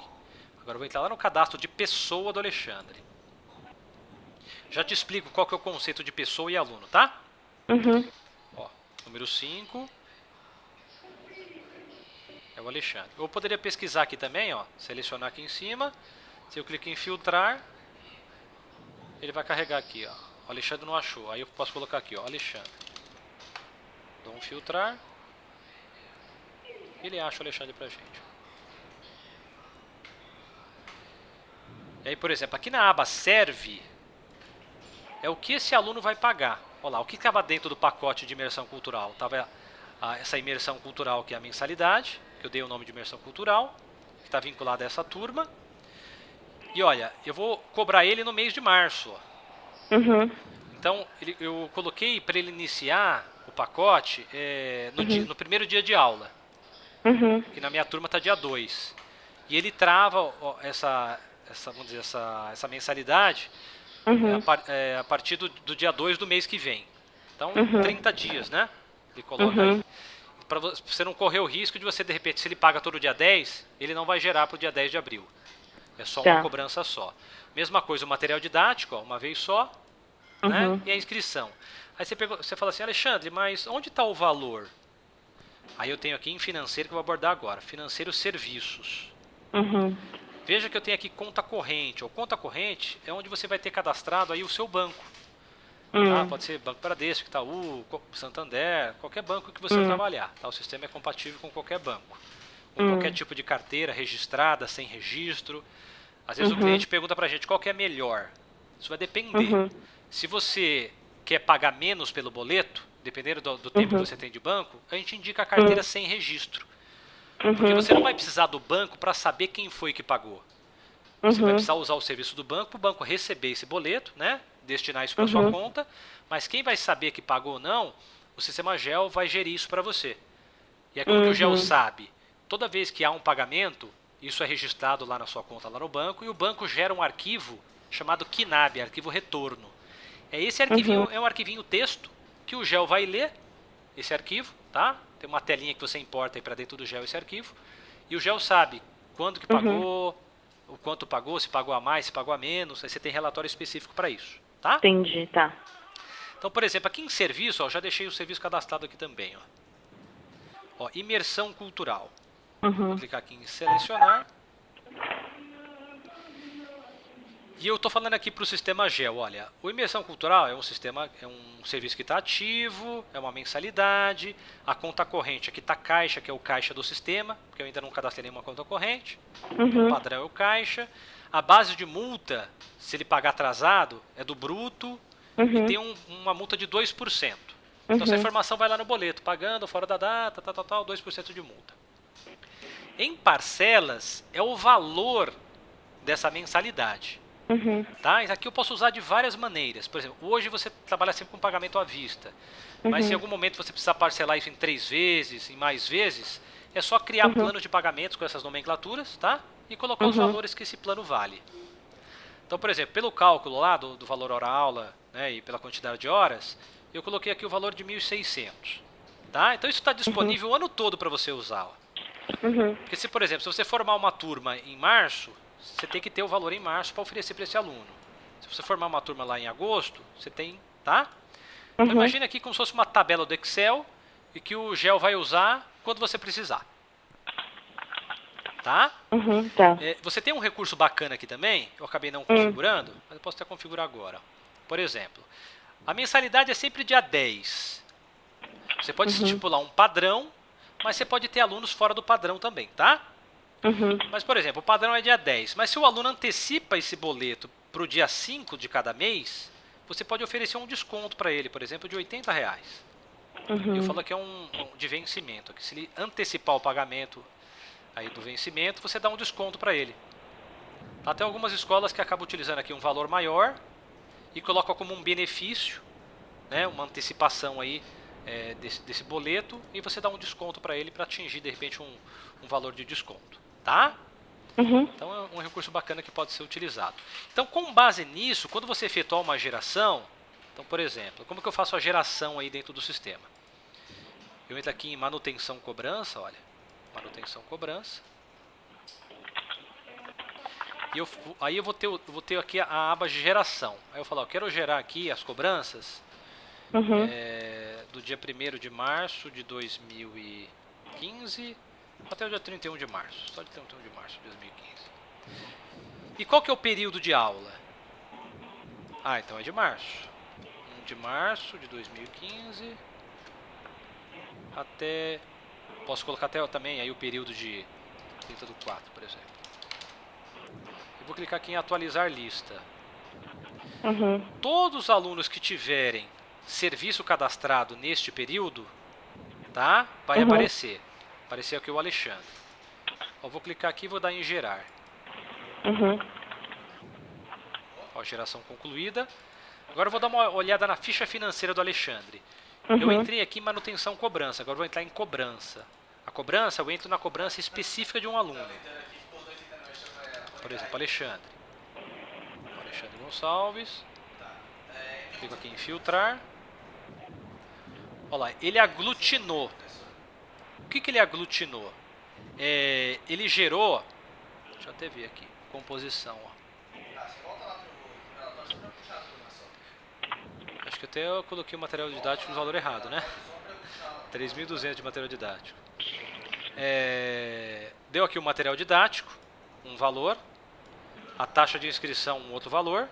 Agora eu vou entrar lá no cadastro de pessoa do Alexandre. Já te explico qual que é o conceito de pessoa e aluno, tá? Ó, número 5 é o Alexandre. Eu poderia pesquisar aqui também, ó, selecionar aqui em cima. Se eu clicar em filtrar, ele vai carregar aqui, ó. O Alexandre não achou. Aí eu posso colocar aqui, ó, Alexandre. Dou um filtrar. Ele acha o Alexandre pra gente. E aí, por exemplo, aqui na aba serve é o que esse aluno vai pagar. Olha lá, o que estava dentro do pacote de imersão cultural? Estava essa imersão cultural, que é a mensalidade, que eu dei o nome de imersão cultural, que está vinculada a essa turma. E olha, eu vou cobrar ele no mês de março. Então, eu coloquei para ele iniciar o pacote no primeiro dia de aula. Que na minha turma está dia 2. E ele trava vamos dizer, essa mensalidade a partir do dia 2 do mês que vem. Então, 30 dias, né? Ele coloca aí. Para você não correr o risco de você, de repente, se ele paga todo dia 10, ele não vai gerar para o dia 10 de abril. É só uma cobrança só. Mesma coisa, o material didático, ó, uma vez só, né? E a inscrição. Aí você fala assim, Alexandre, mas onde está o valor? Aí eu tenho aqui em financeiro, que eu vou abordar agora. Financeiro serviços. Veja que eu tenho aqui conta corrente. Ou conta corrente é onde você vai ter cadastrado aí o seu banco. Tá? Pode ser Banco Bradesco, Itaú, Santander, qualquer banco que você trabalhar. Tá? O sistema é compatível com qualquer banco. Com qualquer tipo de carteira registrada, sem registro. Às vezes o cliente pergunta pra gente qual que é melhor. Isso vai depender. Se você quer pagar menos pelo boleto, dependendo do tempo que você tem de banco, a gente indica a carteira sem registro. Porque você não vai precisar do banco para saber quem foi que pagou. Você vai precisar usar o serviço do banco para o banco receber esse boleto, né? Destinar isso para sua conta. Mas quem vai saber que pagou ou não, o sistema GEL vai gerir isso para você. E é como que o GEL sabe? Toda vez que há um pagamento, Isso é registrado lá na sua conta lá no banco e o banco gera um arquivo chamado KNAB, arquivo retorno. Esse arquivinho é um arquivinho texto que o GEL vai ler esse arquivo, tá? Tem uma telinha que você importa aí para dentro do GEL esse arquivo e o GEL sabe quando que pagou, o quanto pagou, se pagou a mais, se pagou a menos, aí você tem relatório específico para isso, tá?
Entendi, tá.
Então, por exemplo, aqui em serviço, ó, já deixei o serviço cadastrado aqui também, ó, imersão cultural. Vou clicar aqui em selecionar. E eu estou falando aqui para o sistema GEL, olha, o Imersão Cultural é um sistema, é um serviço que está ativo, é uma mensalidade, a conta corrente aqui está caixa, que é o caixa do sistema, porque eu ainda não cadastrei nenhuma conta corrente, o padrão é o caixa, a base de multa, se ele pagar atrasado, é do bruto, e tem uma multa de 2%. Então essa informação vai lá no boleto, pagando fora da data, 2% de multa. Em parcelas, é o valor dessa mensalidade. Tá? Isso aqui eu posso usar de várias maneiras. Por exemplo, hoje você trabalha sempre com pagamento à vista. Mas se em algum momento você precisar parcelar isso em 3 vezes, em mais vezes, é só criar plano de pagamentos com essas nomenclaturas, tá? E colocar os valores que esse plano vale. Então, por exemplo, pelo cálculo lá do valor hora-aula, né, e pela quantidade de horas, eu coloquei aqui o valor de 1.600. Tá? Então isso está disponível o ano todo para você usar. Ó. Porque se, por exemplo, se você formar uma turma em março, você tem que ter o valor em março para oferecer para esse aluno. Se você formar uma turma lá em agosto, você tem, tá? Então imagina aqui como se fosse uma tabela do Excel e que o GEL vai usar quando você precisar. Tá?
Tá.
Você tem um recurso bacana aqui também, eu acabei não configurando, mas eu posso até configurar agora. Por exemplo, a mensalidade é sempre dia 10. Você pode estipular um padrão, mas você pode ter alunos fora do padrão também, tá? Mas, por exemplo, o padrão é dia 10. Mas se o aluno antecipa esse boleto para o dia 5 de cada mês, você pode oferecer um desconto para ele, por exemplo, de R$80. Eu falo que é um de vencimento. Se ele antecipar o pagamento aí do vencimento, você dá um desconto para ele. Tem algumas escolas que acabam utilizando aqui um valor maior e colocam como um benefício, né, uma antecipação aí desse boleto, e você dá um desconto para ele para atingir de repente um valor de desconto. Tá? Então é um recurso bacana que pode ser utilizado. Então, com base nisso, quando você efetuar uma geração, então, por exemplo, como que eu faço a geração aí dentro do sistema? Eu entro aqui em manutenção cobrança, olha, manutenção cobrança. E aí eu vou ter aqui a aba de geração. Aí eu falo, quero gerar aqui as cobranças do dia 1º de março de 2015 até o dia 31 de março. Só de 31 de março de 2015. E qual que é o período de aula? Então é de março. 1 de março de 2015 até... Posso colocar até também aí o período de 30 do 4, por exemplo. Eu vou clicar aqui em atualizar lista. Todos os alunos que tiverem serviço cadastrado neste período, tá? Vai aparecer. Apareceu aqui o Alexandre. Eu vou clicar aqui e vou dar em gerar. Ó, geração concluída. Agora eu vou dar uma olhada na ficha financeira do Alexandre. Eu entrei aqui em manutenção cobrança. Agora eu vou entrar em cobrança. A cobrança, eu entro na cobrança específica de um aluno. Por exemplo, Alexandre Gonçalves. Clico aqui em filtrar. Olha lá, ele aglutinou. O que ele aglutinou? Ele gerou... Deixa eu até ver aqui. Composição. Ó. Acho que até eu coloquei o material didático no valor errado, né? 3.200 de material didático. Deu aqui o material didático, um valor. A taxa de inscrição, um outro valor.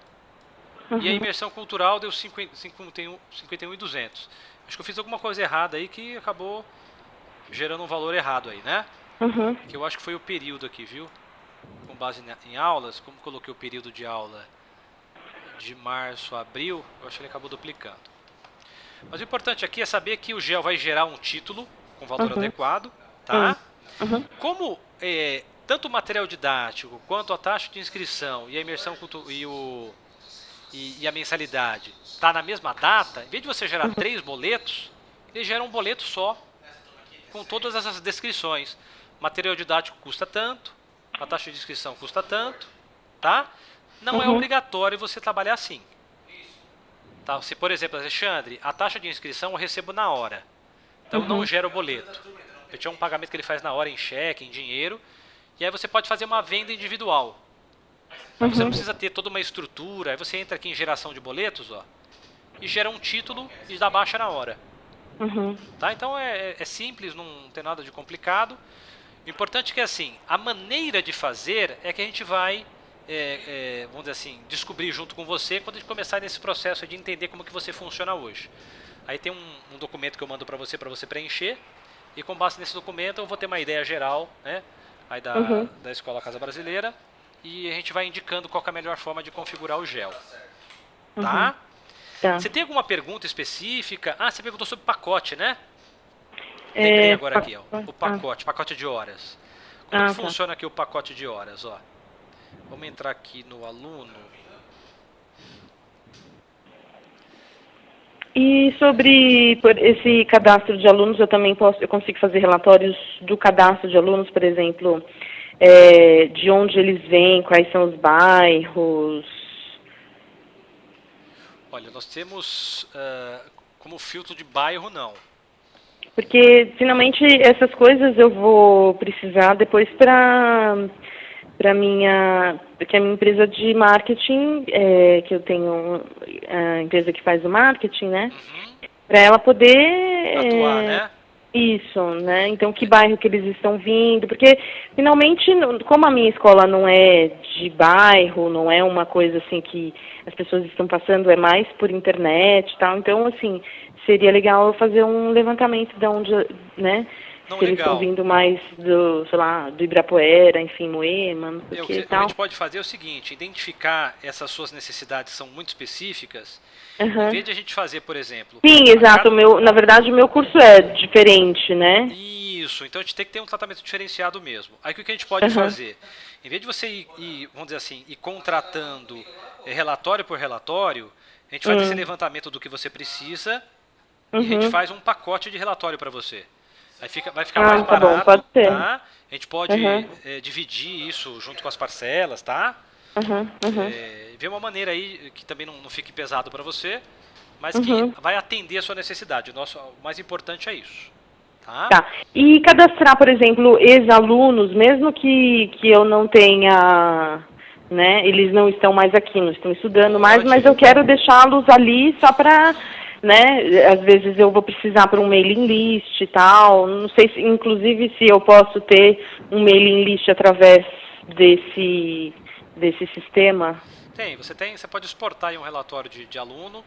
E a imersão cultural deu 51.200. Acho que eu fiz alguma coisa errada aí que acabou gerando um valor errado aí, né? Que eu acho que foi o período aqui, viu? Com base em aulas, como coloquei o período de aula de março a abril, eu acho que ele acabou duplicando. Mas o importante aqui é saber que o GEL vai gerar um título com valor adequado, tá? Como tanto o material didático quanto a taxa de inscrição e a imersão e a mensalidade está na mesma data, em vez de você gerar 3 boletos, ele gera um boleto só, com todas essas descrições. Material didático custa tanto, a taxa de inscrição custa tanto, tá? Não é
Uhum.
obrigatório você trabalhar assim. Tá? Se, por exemplo, Alexandre, a taxa de inscrição eu recebo na hora. Então não
Uhum.
gera o boleto. Eu tinha um pagamento que ele faz na hora em cheque, em dinheiro. E aí você pode fazer uma venda individual. Aí você não
Uhum.
precisa ter toda uma estrutura. Aí você entra aqui em geração de boletos, ó, e gera um título e dá baixa na hora.
Uhum.
Tá? Então é simples, não tem nada de complicado. O importante é que assim, a maneira de fazer é que a gente vai, vamos dizer assim, descobrir junto com você quando a gente começar nesse processo de entender como que você funciona hoje. Aí tem um documento que eu mando para você preencher, e com base nesse documento eu vou ter uma ideia geral, né, aí
Uhum.
da Escola Casa Brasileira, e a gente vai indicando qual que é a melhor forma de configurar o gel.
Uhum.
Tá?
Tá.
Você tem alguma pergunta específica? Ah, você perguntou sobre pacote, né? Lembrei agora aqui, ó, o
Ah,
pacote de horas. Como que
ah, tá.
funciona aqui o pacote de horas, ó? Vamos entrar aqui no aluno.
E sobre esse cadastro de alunos, eu consigo fazer relatórios do cadastro de alunos, por exemplo, de onde eles vêm, quais são os bairros.
Olha, nós temos como filtro de bairro, não.
Porque finalmente essas coisas eu vou precisar depois para minha, porque a minha empresa de marketing, que eu tenho a empresa que faz o marketing, né?
Uhum.
Para ela poder
Atuar, né?
isso, né? Então que bairro que eles estão vindo, porque finalmente, como a minha escola não é de bairro, não é uma coisa assim que as pessoas estão passando, é mais por internet e tal, então assim, seria legal eu fazer um levantamento de onde, né?
Não,
Se eles estão
legal.
vindo mais do, sei lá, do Ibirapuera, enfim, Moema, não sei o
O
que e
que a
tal.
gente pode fazer é o seguinte, identificar essas suas necessidades que são muito específicas, em
Aham.
vez de a gente fazer, por exemplo,
Sim,
a
exato.
cada...
Na verdade, o meu curso é diferente, né?
Isso, então a gente tem que ter um tratamento diferenciado mesmo. Aí o que a gente pode
Aham.
fazer? Em vez de você vamos dizer assim, ir contratando relatório por relatório, a gente faz esse
Hum.
levantamento do que você precisa e a gente
Uhum.
faz um pacote de relatório para você. Aí vai ficar mais
Ah, tá bom,
barato,
pode ser.
tá? A gente pode
Aham.
dividir isso junto com as parcelas, tá?
Aham. Aham.
Ver uma maneira aí que também não fique pesado para você, mas que
Uhum.
vai atender a sua necessidade. O mais importante é isso, tá?
Tá. E cadastrar, por exemplo, ex-alunos, mesmo que eu não tenha, né, eles não estão mais aqui, não estão estudando mais, mas
Pode.
eu quero deixá-los ali só para, né, às vezes eu vou precisar para um mailing list e tal, não sei se, inclusive, se eu posso ter um mailing list através desse sistema.
Você pode exportar aí um relatório de aluno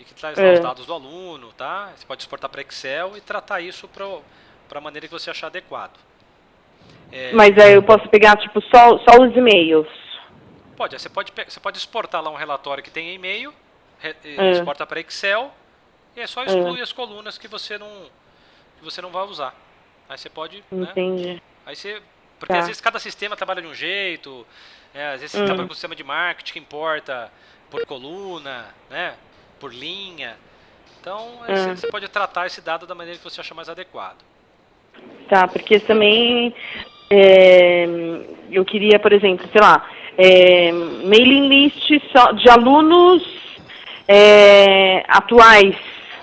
e que traz lá os
É.
dados do aluno, tá? Você pode exportar para Excel e tratar isso para a maneira que você achar adequado.
Mas aí eu posso pegar, tipo, só os e-mails.
Você pode exportar lá um relatório que tem e-mail,
É.
exporta para Excel e é só
É.
excluir as colunas que você não vai usar. Aí você pode, né?
Entendi.
Aí você, porque às
Tá.
vezes cada sistema trabalha de um jeito, às vezes você trabalha
Hum.
com um sistema de marketing que importa por coluna, né? Por linha. Então aí
É.
você pode tratar esse dado da maneira que você achar mais adequado.
Tá, porque também eu queria, por exemplo, sei lá, mailing list só de alunos atuais,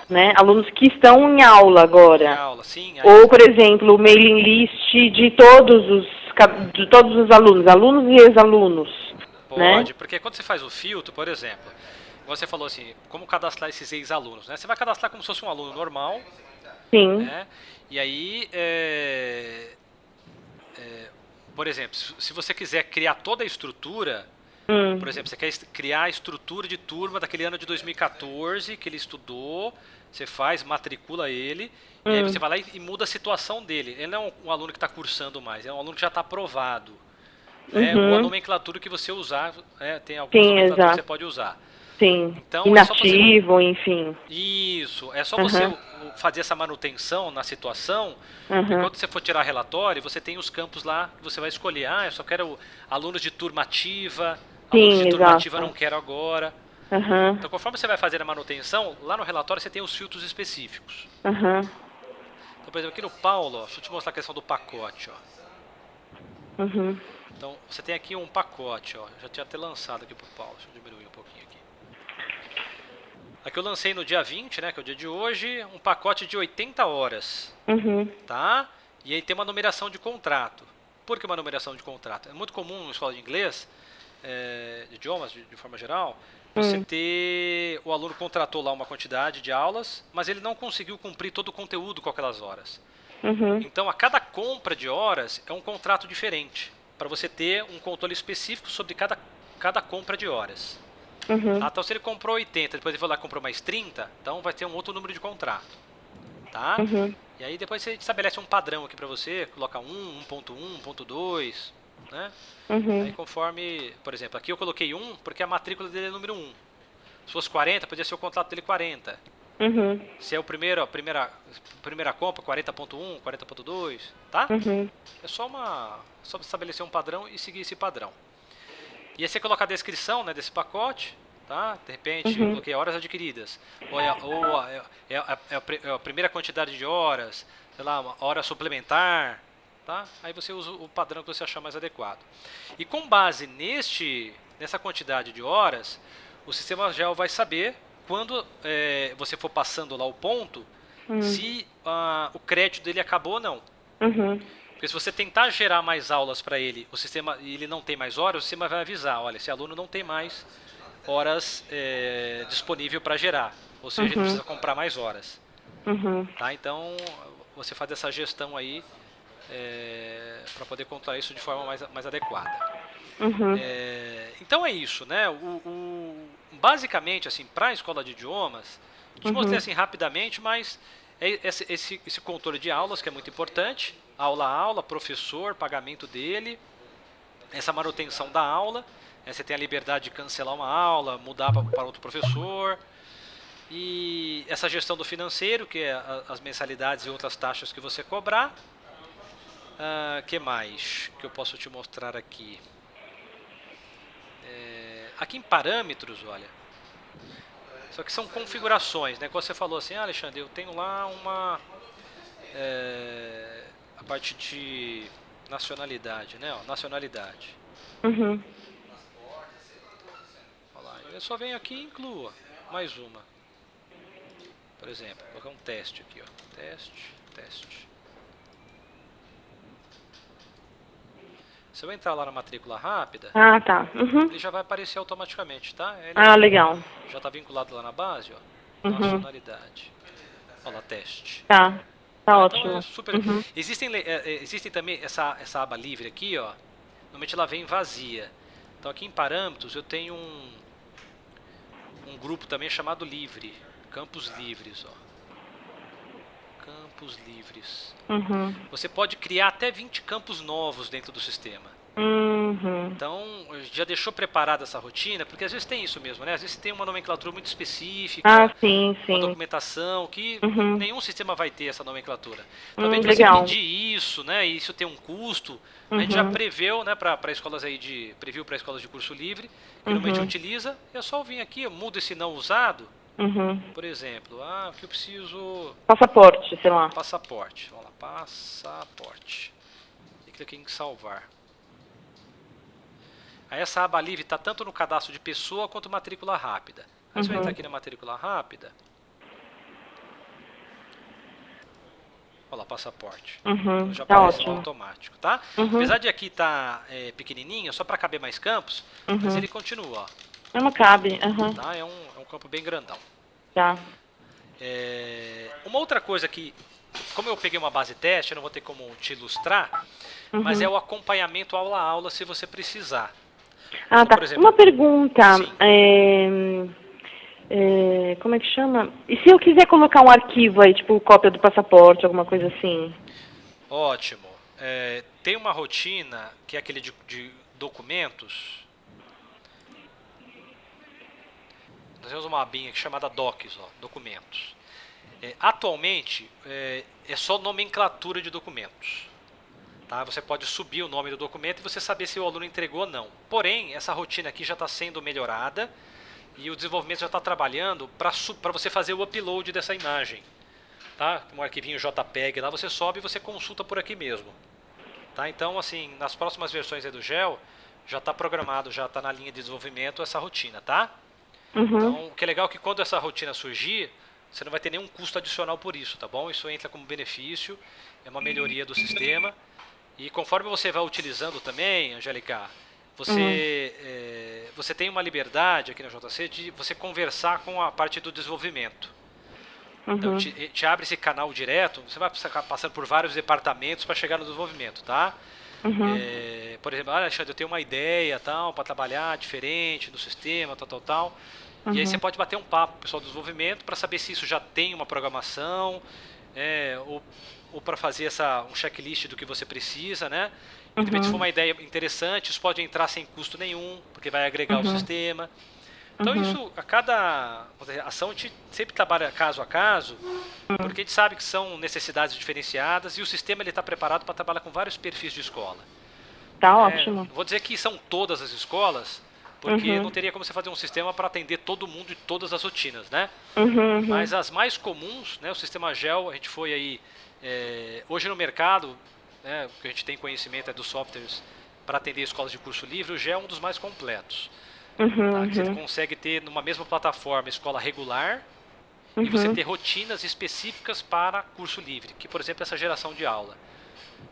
né? Alunos que estão em aula
Em
agora.
aula, sim, aí
Ou, por exemplo, mailing list de todos os alunos, alunos e ex-alunos, né?
pode, porque quando você faz o filtro, por exemplo, você falou assim, como cadastrar esses ex-alunos, né? Você vai cadastrar como se fosse um aluno normal,
Sim.
né? E aí, por exemplo, se você quiser criar toda a estrutura, por exemplo, você quer criar a estrutura de turma daquele ano de 2014 que ele estudou, você faz, matricula ele, e aí você vai lá e muda a situação dele. Ele não é um aluno que está cursando mais, é um aluno que já está aprovado. Né? Ou a
Uhum.
nomenclatura que você usar, tem algumas
Sim,
nomenclaturas que você
exato.
pode usar.
Sim.
Então é só fazer
Inativo, enfim.
isso, é só você
Aham.
fazer essa manutenção na situação, e
Aham.
quando você for tirar relatório, você tem os campos lá que você vai escolher. Ah, eu só quero alunos de turma ativa, alunos de
Sim,
turma ativa eu não
exato.
quero agora.
Aham.
Então, conforme você vai fazer a manutenção, lá no relatório você tem os filtros específicos.
Aham.
Então, por exemplo, aqui no Paulo, ó, deixa eu te mostrar a questão do pacote. Ó.
Uhum.
Então, você tem aqui um pacote, ó. Já tinha até lançado aqui pro Paulo. Deixa eu diminuir um pouquinho aqui. Aqui eu lancei no dia 20, né, que é o dia de hoje, um pacote de 80 horas, tá? E aí tem uma numeração de contrato. Por que uma numeração de contrato? É muito comum na escola de inglês, de idiomas de forma geral, você ter... O aluno contratou lá uma quantidade de aulas, mas ele não conseguiu cumprir todo o conteúdo com aquelas horas. Então, a cada compra de horas é um contrato diferente, para você ter um controle específico sobre cada compra de horas. Tá? Então, se ele comprou 80, depois ele foi lá e comprou mais 30, então vai ter um outro número de contrato. Tá? E aí depois você estabelece um padrão aqui para você, coloca 1, 1.1, 1.2, né? Aí conforme, por exemplo, aqui eu coloquei 1 porque a matrícula dele é número 1. Se fosse 40, podia ser o contrato dele 40. Se é a primeira compra, 40.1, 40.2, tá? É só estabelecer um padrão e seguir esse padrão. E aí você coloca a descrição, né, desse pacote, tá? De repente eu coloquei horas adquiridas, ou é a primeira quantidade de horas, sei lá, uma hora suplementar, tá? Aí você usa o padrão que você achar mais adequado. E com base nessa quantidade de horas, o sistema já vai saber quando você for passando lá o ponto, se o crédito dele acabou ou não. Porque se você tentar gerar mais aulas para ele, o sistema e ele não tem mais horas, o sistema vai avisar, olha, esse aluno não tem mais horas disponível para gerar, ou seja, ele precisa comprar mais horas. Tá? Então, você faz essa gestão aí para poder controlar isso de forma mais adequada. Então é isso, né? Basicamente, assim, para a escola de idiomas, te mostrei assim rapidamente, mas esse controle de aulas que é muito importante, aula a aula, professor, pagamento dele, essa manutenção da aula, você tem a liberdade de cancelar uma aula, mudar para outro professor, e essa gestão do financeiro, que é as mensalidades e outras taxas que você cobrar. Que mais que eu posso te mostrar aqui? Aqui em parâmetros, olha, só que são configurações, né? Quando você falou assim, Alexandre, eu tenho lá a parte de nacionalidade, né? Ó, nacionalidade. Olha lá, eu só venho aqui e incluo mais uma. Por exemplo, vou colocar um teste aqui, ó. Teste. Se eu entrar lá na matrícula rápida,
tá.
ele já vai aparecer automaticamente, tá?
Legal.
Já está vinculado lá na base, ó. Nacionalidade. Olha lá, teste.
Tá
Então
ótimo.
é super... Existem também essa aba livre aqui, ó. Normalmente ela vem vazia. Então aqui em parâmetros eu tenho um grupo também chamado livre. Campos livres, ó. Campos livres. Você pode criar até 20 campos novos dentro do sistema. Então, já deixou preparada essa rotina? Porque às vezes tem isso mesmo, né? Às vezes tem uma nomenclatura muito específica,
sim.
uma documentação que nenhum sistema vai ter essa nomenclatura. Talvez você
legal.
pedir isso, né? E isso tem um custo. A gente já preveu, né? Para escolas aí previu para escolas de curso livre, que normalmente utiliza. É só vir aqui, eu mudo esse não usado. Por exemplo, que eu preciso...
Passaporte, sei lá.
Passaporte. Vamos lá, passaporte. E cliquei em salvar. Aí essa aba livre está tanto no cadastro de pessoa quanto matrícula rápida. Aí você vai entrar aqui na matrícula rápida. Olha lá, passaporte. Já aparece no automático, tá? Apesar de aqui estar pequenininho, só para caber mais campos, mas ele continua, ó.
Não cabe.
Tá? É um campo bem grandão.
Tá.
Uma outra coisa que, como eu peguei uma base teste, eu não vou ter como te ilustrar, mas é o acompanhamento aula a aula se você precisar. Então,
tá.
por exemplo,
uma pergunta. Como é que chama? E se eu quiser colocar um arquivo aí, tipo cópia do passaporte, alguma coisa assim?
Ótimo. Tem uma rotina que é aquele de documentos. Nós temos uma abinha aqui chamada Docs, ó, documentos. Atualmente é só nomenclatura de documentos. Tá? Você pode subir o nome do documento e você saber se o aluno entregou ou não. Porém, essa rotina aqui já está sendo melhorada e o desenvolvimento já está trabalhando para você fazer o upload dessa imagem. Tá? Um arquivinho JPEG lá, você sobe e você consulta por aqui mesmo. Tá? Então, assim, nas próximas versões aí do GEL, já está programado, já está na linha de desenvolvimento essa rotina, tá? Então, o que é legal é que quando essa rotina surgir, você não vai ter nenhum custo adicional por isso, tá bom? Isso entra como benefício, é uma melhoria do sistema. E conforme você vai utilizando também, Angélica, você tem uma liberdade aqui na JC de você conversar com a parte do desenvolvimento. Então, te abre esse canal direto, você vai passando por vários departamentos para chegar no desenvolvimento, tá? Por exemplo, Alexandre, eu tenho uma ideia tal para trabalhar diferente no sistema, tal. E aí você pode bater um papo com o pessoal do desenvolvimento para saber se isso já tem uma programação, ou para fazer um checklist do que você precisa, né? E de repente, se for uma ideia interessante, isso pode entrar sem custo nenhum, porque vai agregar o sistema. Então isso, a cada ação a gente sempre trabalha caso a caso, porque a gente sabe que são necessidades diferenciadas e o sistema está preparado para trabalhar com vários perfis de escola.
Tá ótimo.
Vou dizer que são todas as escolas, porque não teria como você fazer um sistema para atender todo mundo e todas as rotinas, né? Mas as mais comuns, né, o sistema GEL, a gente foi aí, hoje no mercado, né, o que a gente tem conhecimento é dos softwares para atender escolas de curso livre, o GEL é um dos mais completos. Tá? Você consegue ter numa mesma plataforma escola regular e você ter rotinas específicas para curso livre, que por exemplo essa geração de aula,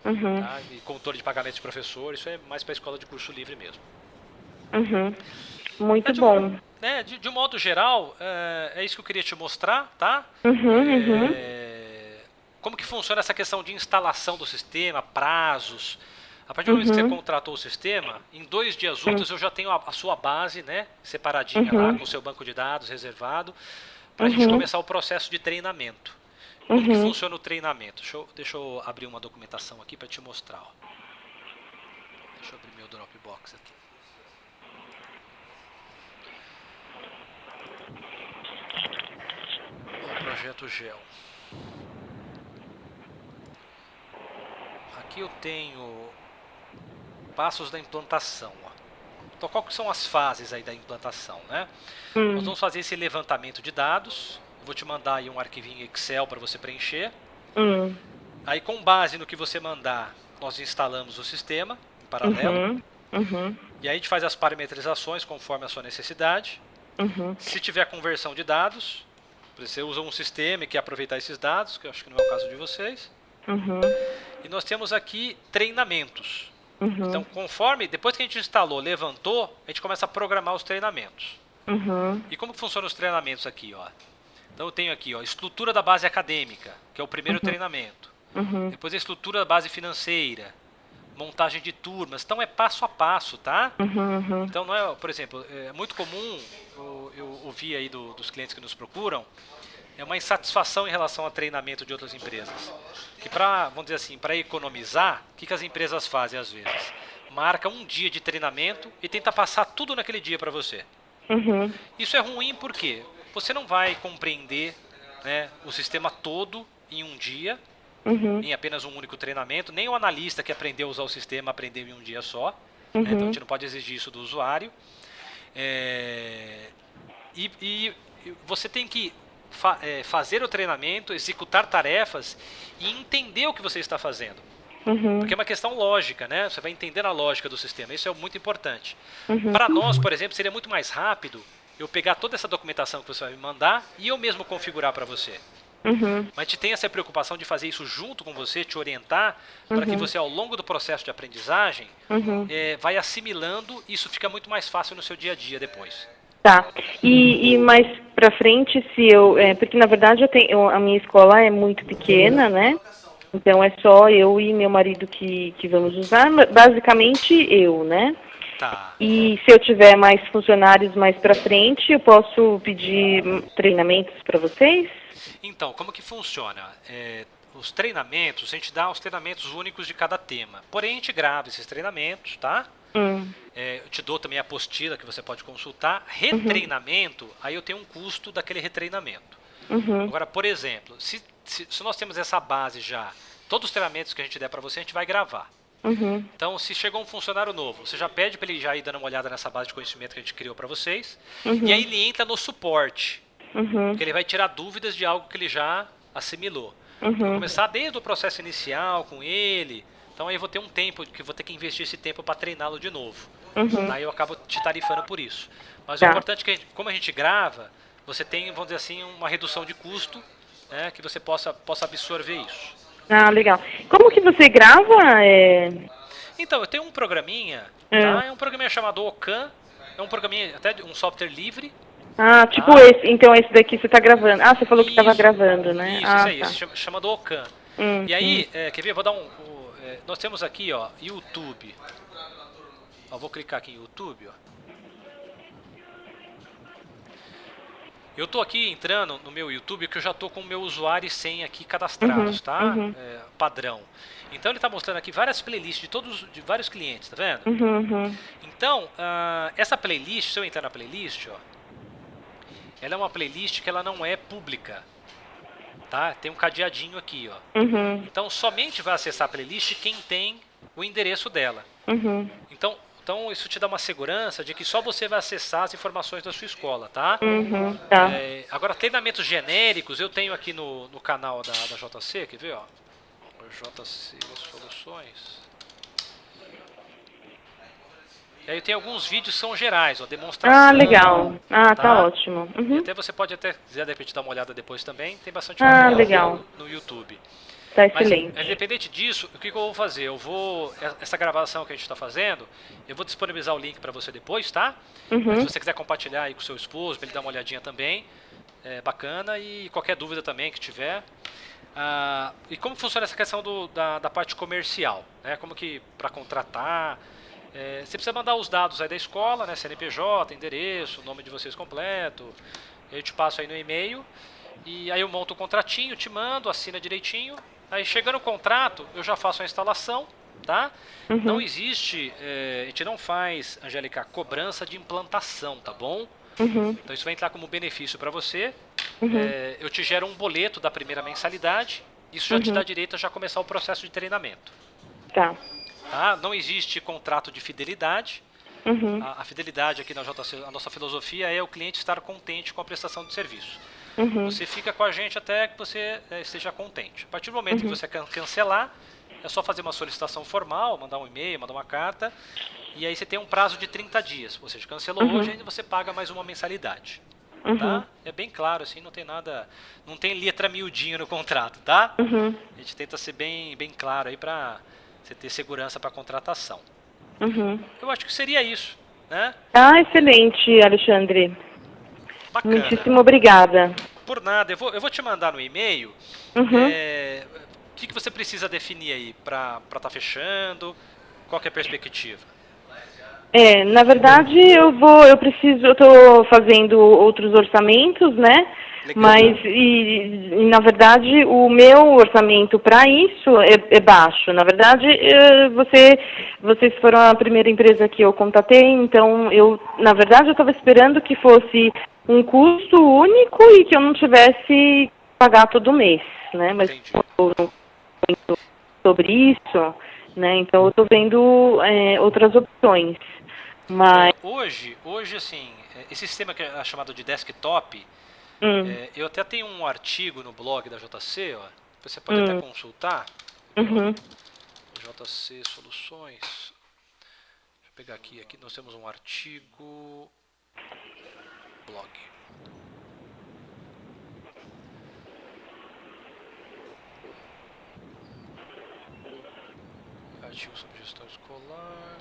tá? E controle de pagamentos de professor, isso é mais para a escola de curso livre mesmo.
Muito bom.
De um modo geral, é isso que eu queria te mostrar, tá? Como que funciona essa questão de instalação do sistema, prazos. A partir do momento que você contratou o sistema, em 2 dias úteis eu já tenho a sua base, né, separadinha lá, com o seu banco de dados reservado, para a gente começar o processo de treinamento. Como que funciona o treinamento? Deixa eu abrir uma documentação aqui para te mostrar. Ó. Deixa eu abrir meu Dropbox aqui. O projeto GEL. Aqui eu tenho passos da implantação. Ó. Então, qual que são as fases aí da implantação, né? Nós vamos fazer esse levantamento de dados. Eu vou te mandar aí um arquivinho Excel para você preencher. Aí, com base no que você mandar, nós instalamos o sistema em paralelo. E aí a gente faz as parametrizações conforme a sua necessidade. Se tiver conversão de dados, você usa um sistema e quer aproveitar esses dados, que eu acho que não é o caso de vocês. E nós temos aqui treinamentos. Então, depois que a gente instalou, levantou, a gente começa a programar os treinamentos. E como funcionam os treinamentos aqui, ó? Então eu tenho aqui, ó, estrutura da base acadêmica, que é o primeiro treinamento. Depois a estrutura da base financeira, montagem de turmas. Então é passo a passo, tá? Então não é, por exemplo, é muito comum, eu ouvi aí dos clientes que nos procuram, é uma insatisfação em relação a treinamento de outras empresas. Que vamos dizer assim, para economizar, o que as empresas fazem às vezes? Marca um dia de treinamento e tenta passar tudo naquele dia para você. Isso é ruim porque você não vai compreender, né, o sistema todo em um dia, em apenas um único treinamento. Nem o analista que aprendeu a usar o sistema aprendeu em um dia só. Né, então a gente não pode exigir isso do usuário. E você tem que fazer o treinamento, executar tarefas e entender o que você está fazendo. Porque é uma questão lógica, né? Você vai entender a lógica do sistema. Isso é muito importante. Para nós, por exemplo, seria muito mais rápido eu pegar toda essa documentação que você vai me mandar e eu mesmo configurar para você. Mas a gente tem essa preocupação de fazer isso junto com você, te orientar, para que você, ao longo do processo de aprendizagem, vai assimilando e isso fica muito mais fácil no seu dia a dia depois.
Tá. E mais pra frente, se eu... porque, na verdade, a minha escola é muito pequena, né? Então, é só eu e meu marido que vamos usar. Basicamente, eu, né?
Tá.
E se eu tiver mais funcionários mais pra frente, eu posso pedir treinamentos para vocês?
Então, como que funciona? Os treinamentos, a gente dá os treinamentos únicos de cada tema. Porém, a gente grava esses treinamentos, tá? Eu te dou também a apostila que você pode consultar. Retreinamento, aí eu tenho um custo daquele retreinamento. Agora, por exemplo, se nós temos essa base já, todos os treinamentos que a gente der para você, a gente vai gravar. Então, se chegou um funcionário novo, você já pede para ele já ir dando uma olhada nessa base de conhecimento que a gente criou para vocês. E aí ele entra no suporte, porque ele vai tirar dúvidas de algo que ele já assimilou. Começar desde o processo inicial com ele, Então aí eu vou ter um tempo, que vou ter que investir esse tempo para treiná-lo de novo.
Uhum.
Daí eu acabo te tarifando por isso. Mas o
Tá.
importante é que, como a gente grava, você tem, vamos dizer assim, uma redução de custo, né, que você possa absorver isso.
Ah, legal. Como que você grava?
Então, eu tenho um programinha,
É.
tá? É um programinha chamado Ocan, é um programinha, até um software livre,
Ah, tipo
tá?
esse. Então esse daqui você tá gravando. Ah, você falou que estava
Isso,
gravando, né?
isso
Ah,
aí,
tá.
esse chama do Ocan. E
Hum.
aí, quer ver, eu vou dar nós temos aqui, ó, YouTube. Ó, vou clicar aqui em YouTube, ó. Eu tô aqui entrando no meu YouTube que eu já tô com o meu usuário e senha aqui cadastrados, tá?
Uhum.
Padrão. Então ele tá mostrando aqui várias playlists de vários clientes, tá vendo?
Uhum.
Então, essa playlist, se eu entrar na playlist, ó, ela é uma playlist que ela não é pública, tá? Tem um cadeadinho aqui, ó.
Uhum.
Então somente vai acessar a playlist quem tem o endereço dela.
Uhum.
Então isso te dá uma segurança de que só você vai acessar as informações da sua escola, tá?
Uhum. Tá.
Agora, treinamentos genéricos, eu tenho aqui no canal da JC, quer ver, ó? JC Soluções. E aí tem alguns vídeos que são gerais, ó, demonstração.
Ah, legal. Ah, tá
tá?
ótimo.
E
Uhum.
até você pode até, quiser de repente dar uma olhada depois também, tem bastante
Ah,
material
legal.
no YouTube.
Tá
Mas,
excelente.
independente disso, o que eu vou fazer? Essa gravação que a gente está fazendo, eu vou disponibilizar o link para você depois, tá? Mas se
Uhum.
você quiser compartilhar aí com o seu esposo, para ele dar uma olhadinha também, é bacana. E qualquer dúvida também que tiver. E como funciona essa questão da parte comercial, né? Como que para contratar, você precisa mandar os dados aí da escola, né? CNPJ, endereço, nome de vocês completo. Eu te passo aí no e-mail e aí eu monto o contratinho, te mando, assina direitinho. Aí chegando o contrato, eu já faço a instalação, tá? Não
Uhum.
existe, a gente não faz, Angélica, cobrança de implantação, tá bom?
Uhum.
Então isso vai entrar como benefício para você.
Uhum.
Eu te gero um boleto da primeira mensalidade. Isso já te dá
Uhum.
direito a já começar o processo de treinamento.
Tá.
Tá? Não existe contrato de fidelidade.
Uhum.
A fidelidade aqui na JC, a nossa filosofia é o cliente estar contente com a prestação de serviço.
Uhum.
Você fica com a gente até que você esteja contente. A partir do momento que
Uhum.
você cancelar, é só fazer uma solicitação formal, mandar um e-mail, mandar uma carta, e aí você tem um prazo de 30 dias. Ou seja, cancelou
Uhum.
hoje, ainda você paga mais uma mensalidade.
Uhum.
Tá? É bem claro, assim, não tem nada, não tem letra miudinha no contrato, tá?
Uhum.
A gente tenta ser bem claro aí pra você ter segurança para contratação.
Uhum.
Eu acho que seria isso, né?
Ah, excelente, Alexandre.
Bacana.
Muitíssimo obrigada.
Por nada, eu vou te mandar no e-mail.
Uhum.
O que você precisa definir aí para estar fechando? Qual que é a perspectiva?
Na verdade, eu tô fazendo outros orçamentos, né?
Legal.
Mas, na verdade, o meu orçamento para isso é baixo. Na verdade, vocês foram a primeira empresa que eu contatei, então, na verdade, eu estava esperando que fosse um custo único e que eu não tivesse que pagar todo mês, né? Mas
Entendi.
eu não muito sobre isso, né? Então, eu estou vendo outras opções. Mas,
Hoje, assim, esse sistema que é chamado de desktop, eu até tenho um artigo no blog da JC, ó, você pode até consultar.
uhum,
JC Soluções. Deixa eu pegar aqui. Aqui nós temos um artigo. Blog. Artigo sobre gestão escolar.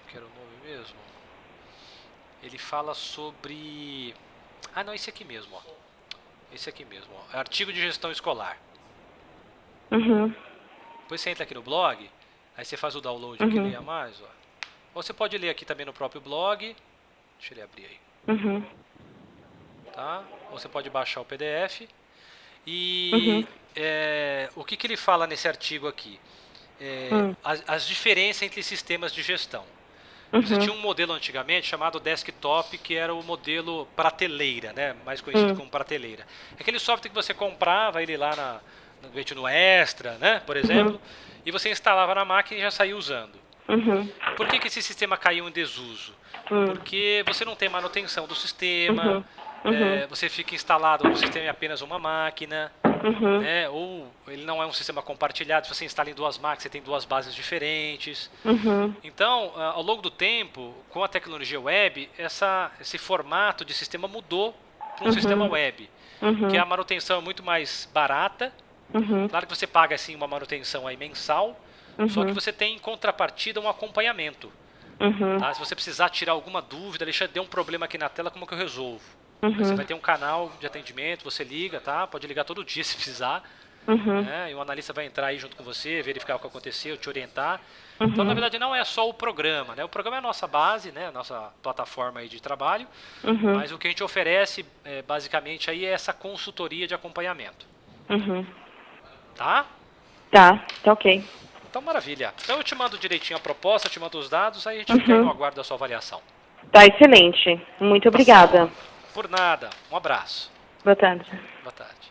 Que era o nome mesmo? Ele fala sobre... Ah, não, esse aqui mesmo, ó. Esse aqui mesmo, ó. Artigo de gestão escolar.
uhum,
Depois você entra aqui no blog, aí você faz o download aqui e leia mais, ó. Ou você pode ler aqui também no próprio blog. Deixa ele abrir aí.
uhum,
Tá? Ou você pode baixar o PDF. E o que ele fala nesse artigo aqui? As diferenças entre sistemas de gestão. Você tinha um modelo antigamente chamado desktop, que era o modelo prateleira, né? Mais conhecido como prateleira. Aquele software que você comprava ele lá no Extra, né? Por exemplo, e você instalava na máquina e já saía usando.
Uhum.
Por que esse sistema caiu em desuso?
Uhum.
Porque você não tem manutenção do sistema,
Uhum. Uhum.
você fica instalado no sistema em apenas uma máquina,
Uhum.
né? Ou ele não é um sistema compartilhado, se você instala em duas máquinas, você tem duas bases diferentes.
Uhum.
Então, ao longo do tempo, com a tecnologia web, esse formato de sistema mudou para um sistema web, que a manutenção é muito mais barata.
Uhum.
Claro que você paga assim uma manutenção aí mensal, só que você tem em contrapartida um acompanhamento.
Uhum.
Tá? Se você precisar tirar alguma dúvida, Alexandre, deu um problema aqui na tela, como que eu resolvo? Aí você vai ter um canal de atendimento, você liga, tá? Pode ligar todo dia se precisar. Né? E o analista vai entrar aí junto com você, verificar o que aconteceu, te orientar. Então, na verdade, não é só o programa, né? O programa é a nossa base, né? A nossa plataforma aí de trabalho, mas o que a gente oferece, basicamente, aí é essa consultoria de acompanhamento. Tá?
Tá ok.
Então, maravilha. Então, eu te mando direitinho a proposta, te mando os dados, aí a gente fica aí no aguardo da sua avaliação.
Tá excelente. Muito obrigada.
Por nada. Um abraço.
Boa tarde.
Boa tarde.